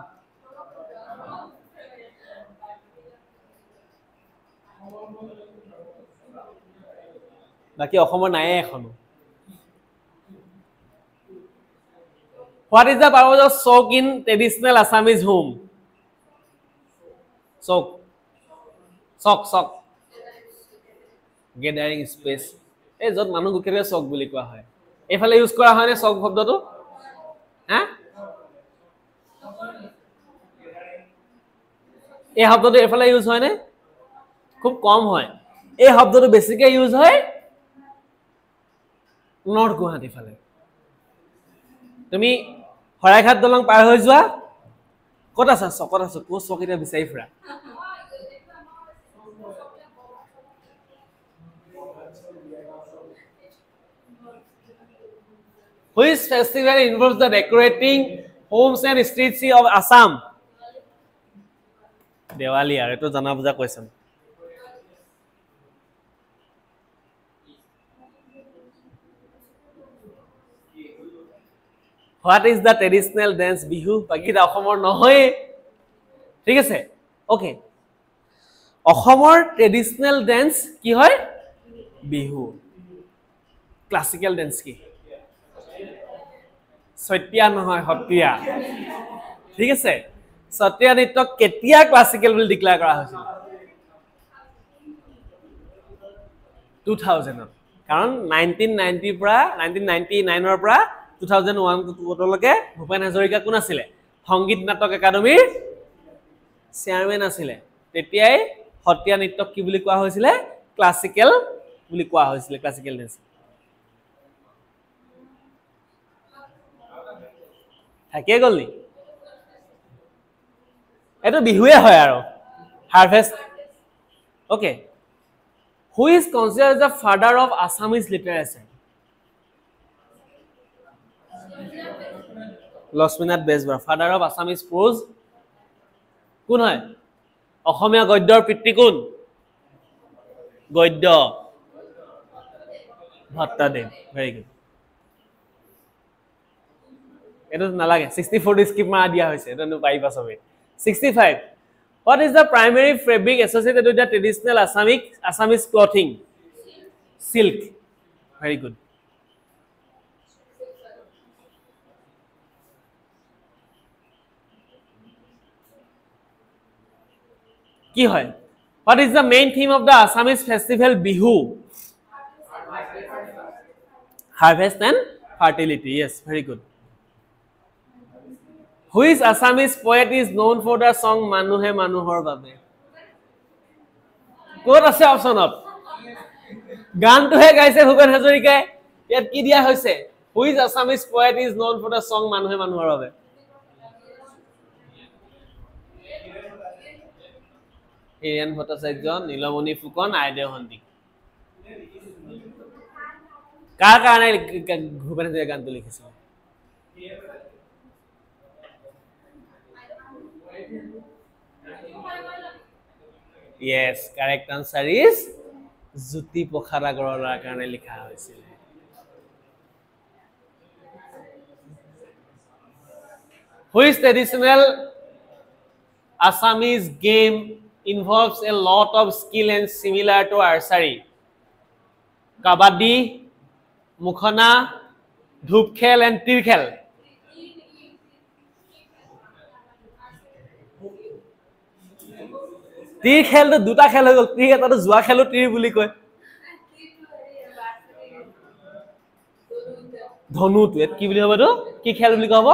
বাকি অসমৰ নাই এখন What is the purpose of soak in traditional Assamese home? Soak. Gathering space. এই যত মানুহ গুকেৰে soak বুলি কোৱা হয়। এফালে ইউজ কৰা হয় নে soak শব্দটো? হ্যাঁ? এই শব্দটো এফালে ইউজ হয় নে? খুব কম হয়। এই শব্দটো বেছিকৈ ইউজ হয় নৰ্থ গুৱাহাটী ফালে। তুমি হৰাইঘাট দলং পাৰ হৈ যোৱা কত আছা চকত আছো কো চকিটা বিচাৰি ফুৰা Which festival involves the decorating homes and streets of Assam? Diwali are eto jana buja question. What is the traditional dance bihu? Baki da Asomor nohoy. ঠিক আছে? Okay. Asomor traditional dance ki hoy? Bihu. Classical dance ki. Satya নহয় হতিয়া ঠিক আছে সত্ৰীয়া নৃত্য কেতিয়া classical বুলি declare কৰা হৈছিল 2000 কাৰণ 1990 পৰা 1999 ৰ পৰা 2001 লৈকে ভূপেন হাজৰিকা কোন আছিল সংগীত নাটক একাডেমীৰ চেয়াৰম্যান আছিল তেতিয়াই হতিয়া নৃত্য কি বুলি কোৱা হৈছিল ক্লাসিক্যাল বুলি কোৱা হৈছিল ক্লাসিক্যাল ডান্স থাকে গলি এটো বিহুৱে হয় আৰু harvest okay Who is considered the father of Assamese literature? Lakshmanath Bezbara, father of Assamese prose. কোন হয় অসমীয়া গদ্যৰ পিতৃ কোন গদ্য ভট্টদেৱ very good এটো নালাগে 64 স্কিপ মা দিয়া হৈছে এটো পাইবা সবে 65 What is the primary fabric associated with the traditional Assamese clothing silk very good কি হয় What is the main theme of the Assamese festival Bihu Harvest and fertility yes very good Which Assamese poet is known for the song Manuhe Manuhor Babe? What is the option of? Gan to hai gaise Bhupen Hazarika. Yet ki diya hoise. Which Assamese poet is known for the song Manuhe Manuhor Babe? Hirian Bhattacharya, Nilamani Fukan, Aide Hondi. কাৰ কাৰণে Bhupen Hazarika গানটো লিখিছিল? Yes, correct answer is Jyoti Pokhara Garolar karone likha hoisil. Which traditional Assamese game involves a lot of skill and similar to archery? Kabaddi, Mukhana, ধূপ খেল and তীৰ খেল তীৰ খেলটো দুটা খেল হৈ গ'ল তীৰ এটাটো যোৱা খেলো তীৰ বুলি কয় ধনুটো কি বুলি হ'ব এইটো কি খেল বুলি কব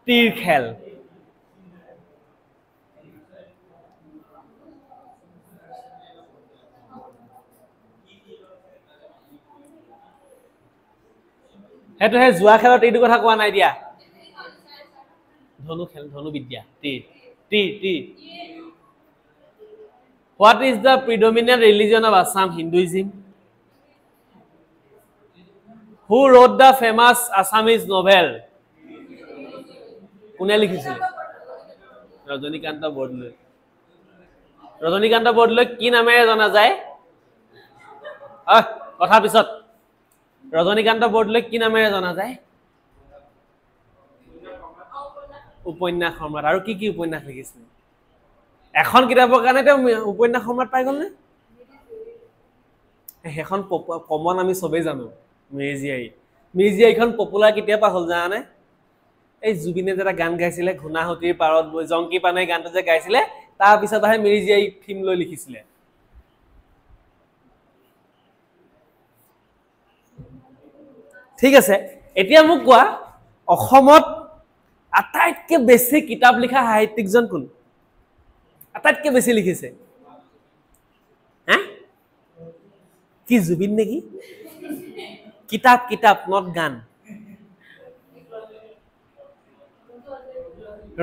তীৰ খেল সেইটো হে যোৱা খেলত এইটো কথা কোৱা নাই দিয়া ধনু খেল ধনু বিদ্যা তীৰ তীৰ তীৰ What is the predominant religion of Assam Hinduism? Who wrote the famous Assamese novel? কোনে লিখিছিল ৰজনীকান্ত বৰদলৈ ৰজনীকান্ত বৰদলৈ কি নামেৰে জনা যায় কথা পিছত ৰজনীকান্ত বৰদলৈ কি নামেৰে জনা যায় উপন্যাস সম্ৰাট আৰু কি কি উপন্যাস লিখিছিল এখন কিতাপৰ কাৰণে তেওঁ উপন্যাস সম্ৰাট পাই গ'ল নে সেইখন কমন আমি সবেই জানো মিৰ্জিয়াইখন পপুলাৰ কেতিয়া পা হ'ল জানানে এই জুবিনে যেটা গান গাইছিলে ঘুনাহতিৰ পাৰত বৈ জংকি পানে গানটো যে গাইছিলে তাৰ পিছত আহে মিৰ্জিয়াই থিম লৈ লিখিছিলে ঠিক আছে এতিয়া মোক কোৱা অসমত আটাইতকৈ বেছি কিতাপ লিখা সাহিত্যিকজন কোন আটাইতকৈ বেছি লিখিছে হা কি জুবিন নেকি কিতাপ কিতাপ নট গান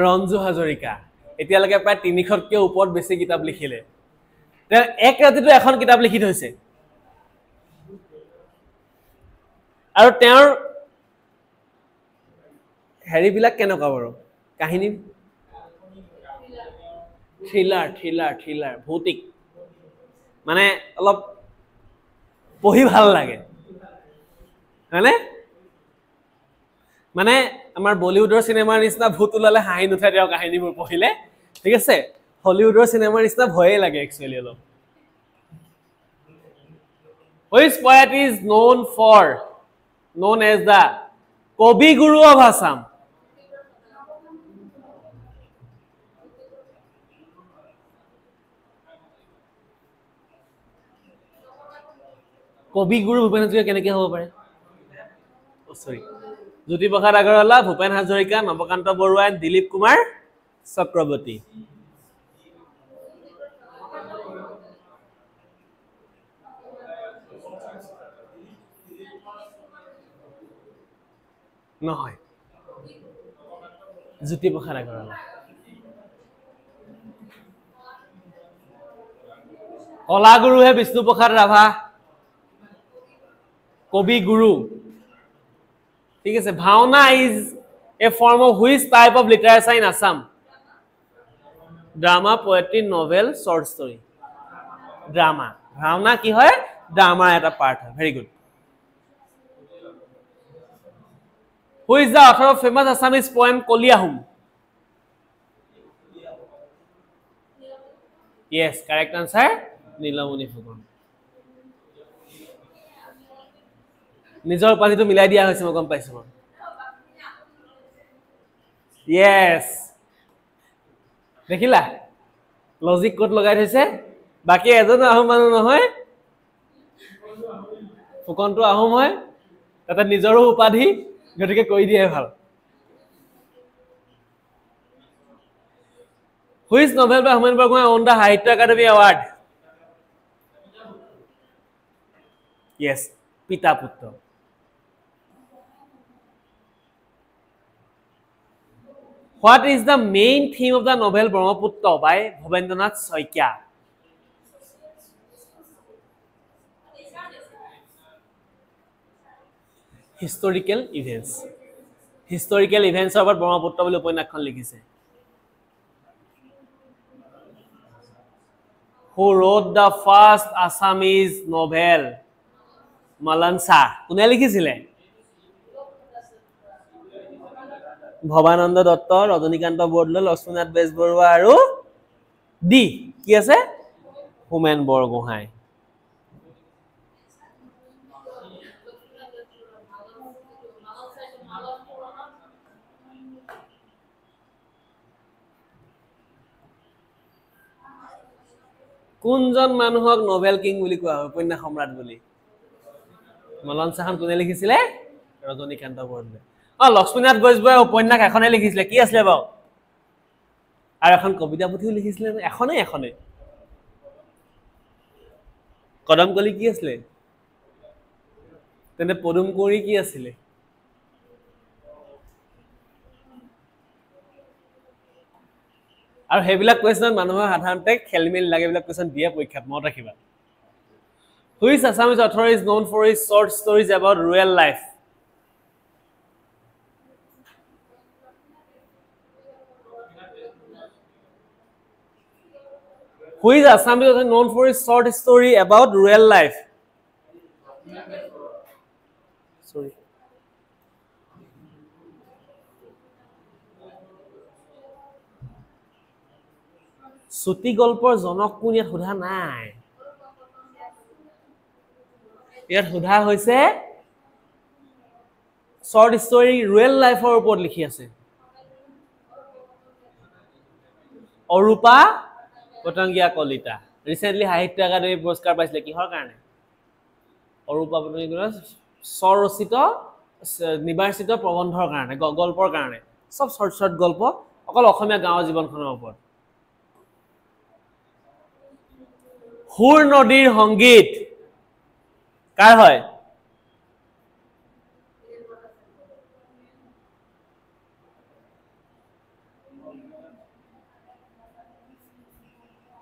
ৰঞ্জু হাজৰিকা এতিয়ালৈকে প্ৰায় ৩০০তকৈ ওপৰত বেছি কিতাপ লিখিলে তেওঁ এক ৰাতিটো এখন কিতাপ লিখি থৈছে আৰু তেওঁৰ হেৰিবিলাক কেনেকুৱা বাৰু কাহিনী থ্ৰিলাৰ ভৌতিক মানে অলপ পঢ়ি ভাল লাগে হয়নে মানে আমাৰ বলিউডৰ চিনেমাৰ নিচিনা ভূত ওলালে হাঁহি নুঠে তেওঁ কাহিনীবোৰ পঢ়িলে ঠিক আছে হলিউডৰ চিনেমাৰ নিচিনা ভয়ে লাগে একচুৱেলি অলপ Which poet is known as the Kavi Guru of Assam? Kavi Guru Bhupen Hazarika কেনেকৈ হ'ব পাৰে সৰি জ্যোতিপ্ৰসাদ আগৰৱালা ভূপেন হাজৰিকা নৱকান্ত বৰুৱা দিলীপ কুমাৰ চক্ৰৱৰ্তী নহয় জ্যোতিপ্ৰসাদ আগৰৱালা কলাগুৰুহে বিষ্ণুপ্ৰসাদ ৰাভা কবি গুৰু ঠিক আছে Bhaona is a form of which type of literature in Assam drama poetry novel short story drama Bhaona কি হয় ড্ৰামাৰ এটা পাৰ্ট হয় very good Who is the author of famous Assamese poem Koliahum? Yes, correct answer. Nilamani Fugon. নিজৰ উপাধিটো মিলাই দিয়া হৈছে মই গম পাইছো Yes. দেখিলা লজিক কোড লগাই থৈছে বাকি এজন আহোম মানুহ নহয় ফুকনটো আহোম হয় তাতে নিজৰো উপাধি গতিকে কৈ দিয়ে ভাল Which novel by Homen Bargoma won the Sahitya Academy Award? Yes, Pita Putra. What is the main theme of the novel Brahmaputra by Bhabendranath Soikya? Historical events. Historical events about Brahmaputra বুলি উপন্যাসখন লিখিছে Who wrote the first Assamese novel Malansa কোনে লিখিছিলে ভবানন্দ দত্ত ৰজনীকান্ত বৰদলৈ লক্ষ্মীনাথ বেজবৰুৱা আৰু D কি আছে হোমেন বৰগোহাঁই কোনজন মানুহক নোবেল কিং বুলি কোৱা হয় উপন্যাস সম্ৰাট বুলি মলন চাহান কোনে লিখিছিলে ৰজনীকান্ত বৰদলৈ লক্ষ্মীনাথ বেজবৰুৱাই উপন্যাস এখনে লিখিছিলে কি আছিলে বাৰু আৰু এখন কবিতা পুথিও লিখিছিলে এখনে কদম কলি কি আছিলে তেনে পদুম কোঁৱৰী কি আছিলে আৰু সেইবিলাক কোৱেশ্যন মানুহৰ সাধাৰণতে খেলিমেলি লাগে এইবিলাক কোৱেশ্যন দিয়ে পৰীক্ষাত মনত ৰাখিবা Which Assamese author is known for his short stories about rural life? Who is Assamese author known for his short story about rural life? Sorry. Suti golpor jonok kun ইয়াত সোধা নাই ইয়াত সোধা হৈছে short story real life or ওপৰত লিখি আছে Arupa পটংগিয়া Kalita recently সাহিত্য একাডেমী পুৰস্কাৰ পাইছিলে কিহৰ কাৰণে অৰূপা পটংগিয়া স্বৰচিত নিবাসিত প্ৰবন্ধৰ কাৰণে গল্পৰ কাৰণে সব শৰ্ট গল্প অকল অসমীয়া গাঁৱৰ জীৱনখনৰ ওপৰত হুৰ নদীৰ সংগীত কাৰ হয়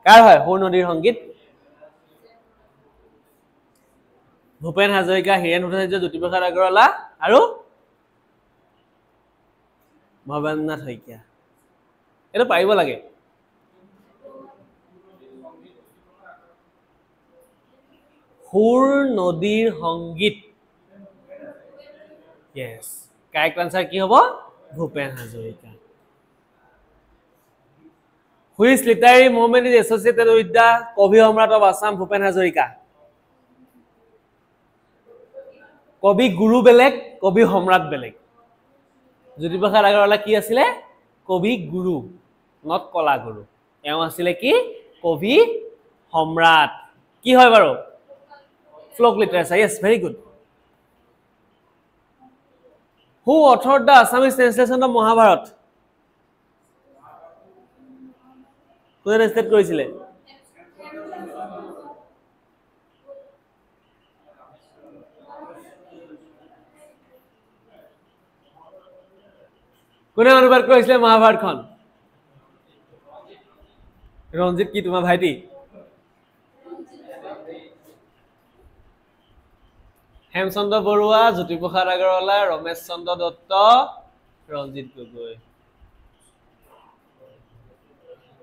কাৰ হয় হুৰ নদীৰ সংগীত ভূপেন হাজৰিকা হীৰেণ ভট্টাচাৰ্য জ্যোতিপ্ৰসাদ আগৰৱালা আৰু ভৱেন্দ্ৰনাথ শইকীয়া এটা পাৰিব লাগে হুৰ নদীৰ সংগীত yes correct answer কি হ'ব Bhupen Hazarika Which literary movement is associated with the Kavi Samrat of Assam Bhupen Hazarika? Kavi Guru belek, Kavi Samrat belek. Jyotiprasad Agarwala ki asile? Kavi Guru, not Kola Guru. Eon asile ki Kavi Samrat. Ki hoy baro? Folk literature. Yes, very good. Who authored the Assamese translation of Mahabharata? কোনে register করেছিলে কোনে অনুবাদ করেছিলে মহাভারতখন রঞ্জিত কি তোমার ভাইটি হেমচন্দ্ৰ বৰুৱা জ্যোতিপ্ৰসাদ আগৰৱালা ৰমেশ চন্দ্ৰ দত্ত ৰঞ্জিত গগৈ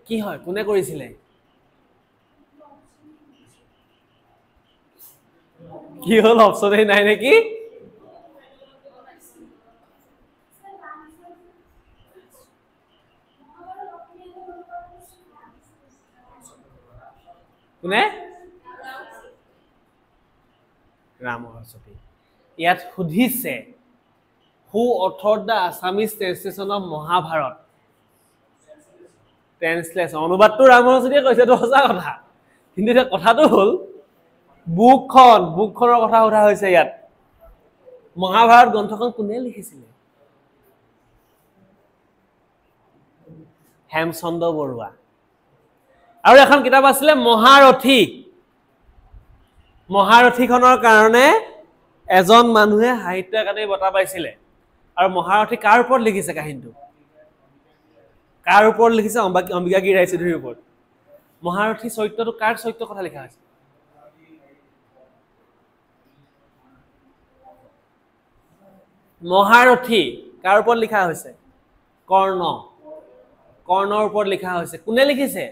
কি হয় কোনে কৰিছিলে কি হল অপচনে নাই নেকি কোনে ৰাম সৰস্বতী ইয়াত সুধিছে who authored the Assamese translation of Mahabharata Translation অনুবাদটো ৰাম সৰস্বতীয়ে কৈছে তো সঁচা কথা কিন্তু এটা কথাটো হল বুকখনৰ কথা উঠা হৈছে ইয়াত মহাভাৰত গ্ৰন্থখন কোনে লিখিছিল হেমচন্দ্ৰ বৰুৱা আৰু এখন কিতাপ আছিল মহাৰথীখনৰ কাৰণে এজন মানুহে সাহিত্য একাডেমী বঁটা পাইছিল আৰু মহাৰথী কাৰ ওপৰত লিখিছে কাহিনীটো কাৰ ওপৰত লিখিছে অম্বিকাগিৰি ৰায়চৌধুৰীৰ ওপৰত মহাৰথী চৰিত্ৰটো কাৰ চৰিত্ৰৰ কথা লিখা হৈছে মহাৰথী কাৰ ওপৰত লিখা হৈছে কৰ্ণৰ ওপৰত লিখা হৈছে কোনে লিখিছে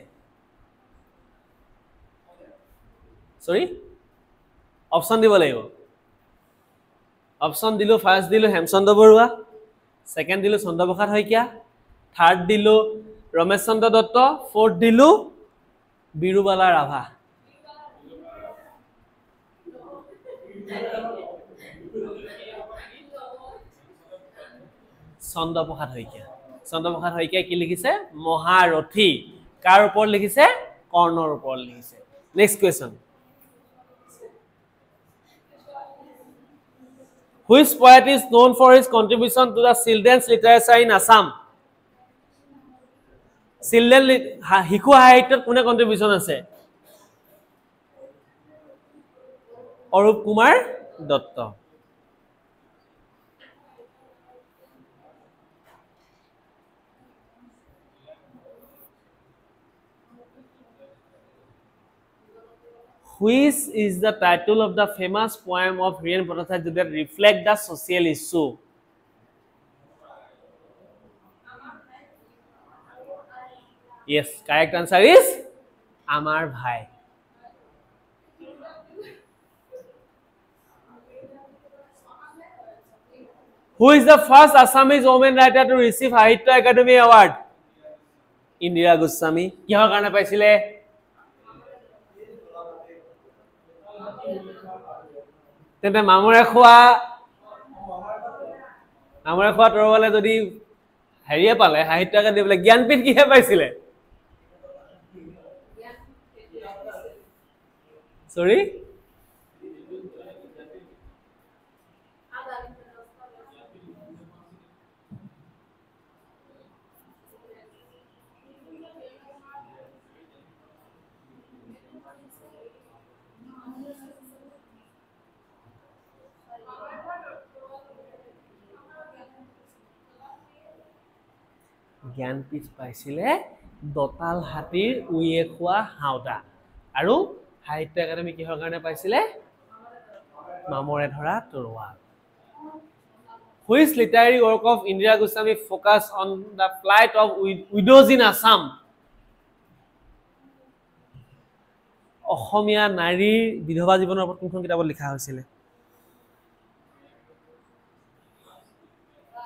সৰি অপচন দিব লাগিব অপচন দিলো ফাৰ্স্ট দিলো হেমচন্দ্ৰ বৰুৱা সেকেন্ড দিলো চন্দ্ৰপ্ৰসাদ শইকীয়া থাৰ্ড দিলো ৰমেশ চন্দ্ৰ দত্ত ফোৰ্থ দিলো বিৰুবালা ৰাভা চন্দ্ৰপ্ৰসাদ শইকীয়া কি লিখিছে মহাৰথী কাৰ ওপৰত লিখিছে কৰ্ণৰ ওপৰত লিখিছে Next question. Which poet is known for his contribution to the children's literature in Assam? Children Hiku Sahityot kone contribution ase? Arup Kumar Datta. Which is the title of the famous poem of Hiren Pratap that reflect the social issue? Yes, correct answer is Amar Bhai. Who is the first Assamese woman writer to receive Sahitya Academy Award? Indira Goswami. Kihor karone paisile? Tente mamore khua torobale jodi heriye pale Sahitya Academy bole Gyanpit kihe paisile? Sorry? Gyanpit paisile Dotal Hatir Uye Khua Hauta. Aru Sahitya Academy kihor karone paisile? Mamore dhora torwal. Which literary work of Indira Goswami focus on the plight of widows in Assam? Ohomia Nari Bidhova Jiboner opor konkhon kitabot likha hoisile?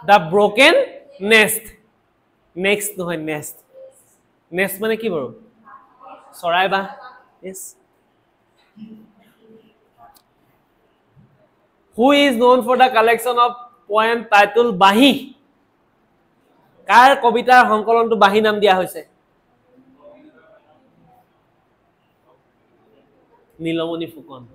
The Broken Nest. Next nohoy nest. Nest mane ki boru? Sorai ba? Yes. Who is known for the collection of poem titled Bahi? Kar kobitar সংকলন to Bahi নাম দিয়া hoise? Nilamoni Fukon.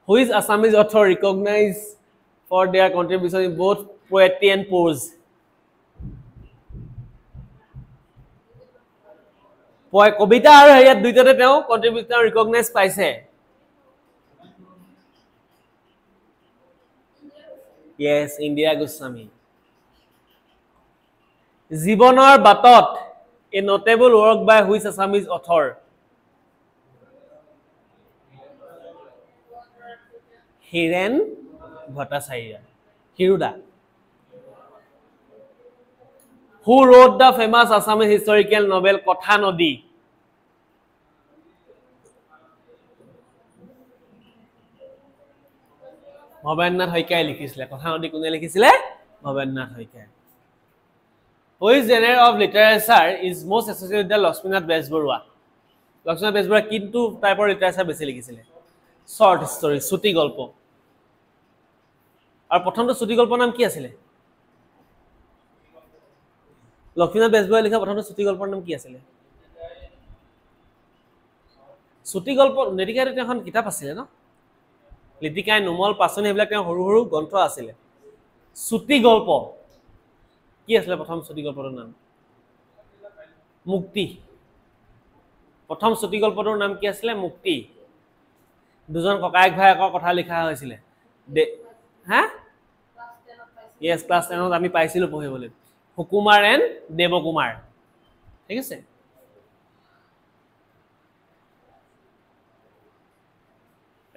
Who is Assamese author recognized for their contribution in both poetry and prose? Kobita aru heriyat duitote teo contribution recognized paise. Yes, Indira Goswami. Jibonor Batot, a notable work by which Assamese author? Hiren Bhattacharya. Hiruda. Who wrote the famous Assamese historical novel Kotha Nodi? Bhabendrath Hoikai likhisile. Kotha Nodi kune likhisile? Bhabendrath Hoikai. Which genre of literature is most associated with the Lakshminath Bezbarua? Lakshminath Bezbarua kintu type of literature beshi likhisile? Short story, Suti Golpo. Ar prothomto Suti Golpo naam ki asile? Lakshminath Bezbarua likha prothomto Suti Golpor naam ki asile? Suti Golpo Nedikai ekhon kitab asile no? Litikai Numal Pasoni ebilak তেওঁ হৰু হৰু গ্ৰন্থ asile. Suti Golpo কি আসলে প্ৰথম সুতি গল্পৰ নাম? মুক্তি. প্ৰথম সুতি গল্পৰ নাম কি আসলে? মুক্তি. দুজন ককায়েক ভাইয়েকৰ কথা লিখা হৈছিল। হ্যাঁ? Yes, class 10 ত আমি পাইছিলো পঢ়িবলৈ। হুকুমাৰ এণ্ড দেৱকুমাৰ। ঠিক আছে?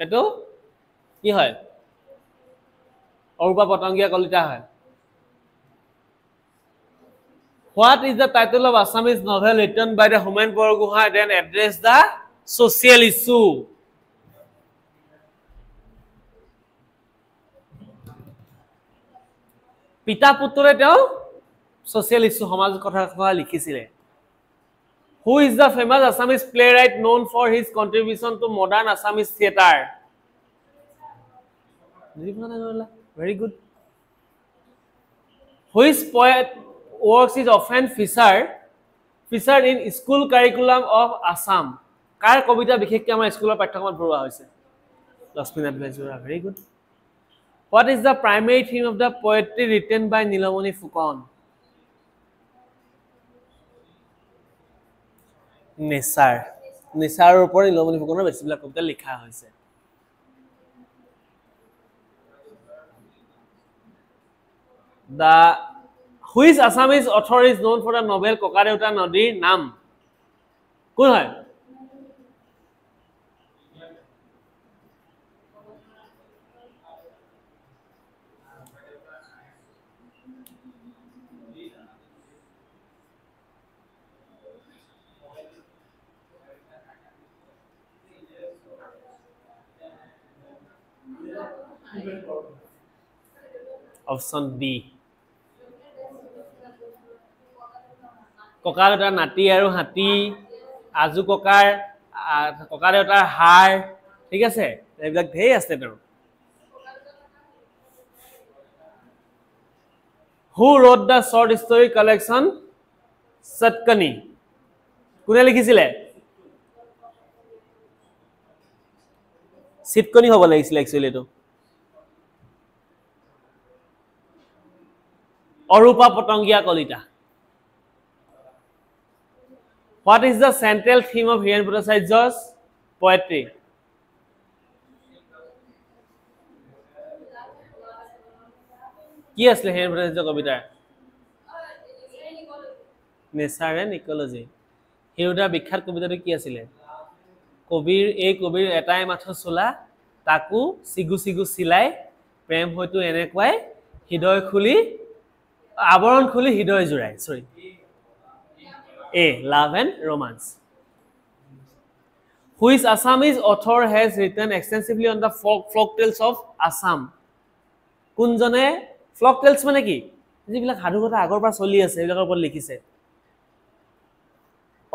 এটো কি হয়? অৰূপা পতংগীয়া কলিতা হয়। What is the title of Assamese novel written by the Homen Borgohain then address the social issue? Pita Putre teo social issue samaj kotha likhisile. Who is the famous Assamese playwright known for his contribution to modern Assamese theatre? Very good. Which poet works is often featured in school curriculum of Assam. কাৰ কবিতা বিশেষকৈ আমাৰ স্কুলৰ পাঠ্যক্ৰমত ভৰোৱা হৈছে? Lakshminath Bezbaroa, very good. What is the primary theme of the poetry written by Nilamani Fukonn? Nature. Nature ওপৰত নীলমণি ফুকনৰ বেছিবিলাক কবিতা লিখা হৈছে। The which Assamese author is known for the novel Kokadeota Nadir নাম? কোন হয়? Option B. ককাদেউতা নাতি আৰু হাতী, আজু ককাদেউতাৰ হাড়, ঠিক আছে, এইবিলাক ধেৰ আছে তেওঁৰ। Who wrote the short story collection Satkani? কোনে লিখিছিলে? চিটকনি হ'ব লাগিছিল একচুৱেলি এইটো। Arupa Patangia Kalita. What is the central theme of Hiren Bhattacharya's poetry? কি আছিল হিৰেণ ভট্টাচাৰ্যৰ কবিতা? Nature and ecology. হিৰুদাৰ বিখ্যাত কবিতাটো কি আছিলে? কবিৰ এটাই মাথো চোলা, তাকো চিগু চিগু চিলাই, প্ৰেম হয়তো এনেকুৱাই হৃদয় খুলি আৱৰণ খুলি হৃদয় জোৰাই। সৰি, A. Love and Romance. Which Assamese author has written extensively on the folk tales of Assam? কোনজনে folk tales মানে কি? যিবিলাক সাধু কথা আগৰ পৰা চলি আছে এইবিলাকৰ ওপৰত লিখিছে।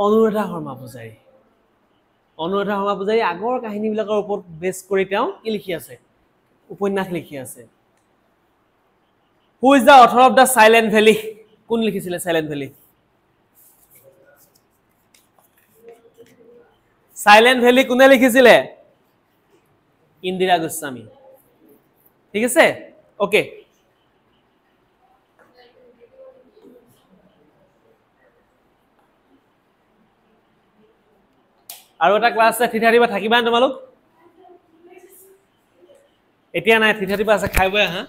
অনুৰাধা শৰ্মা পূজাৰী। অনুৰাধা শৰ্মা পূজাৰী আগৰ কাহিনীবিলাকৰ ওপৰত বেছ কৰি তেওঁ কি লিখি আছে? উপন্যাস লিখি আছে। Who is the author of the Silent Valley? কোন লিখিছিলে Silent Valley? Silent Valley কোনে লিখিছিলে? ইন্দিৰা গোস্বামী। ঠিক আছে, ওকে। আৰু এটা ক্লাছ আছে, থিথাৰিবা থাকিবা তোমালোক? এতিয়া নাই, থিথাৰিবা আছে, খাই বৈ আহা।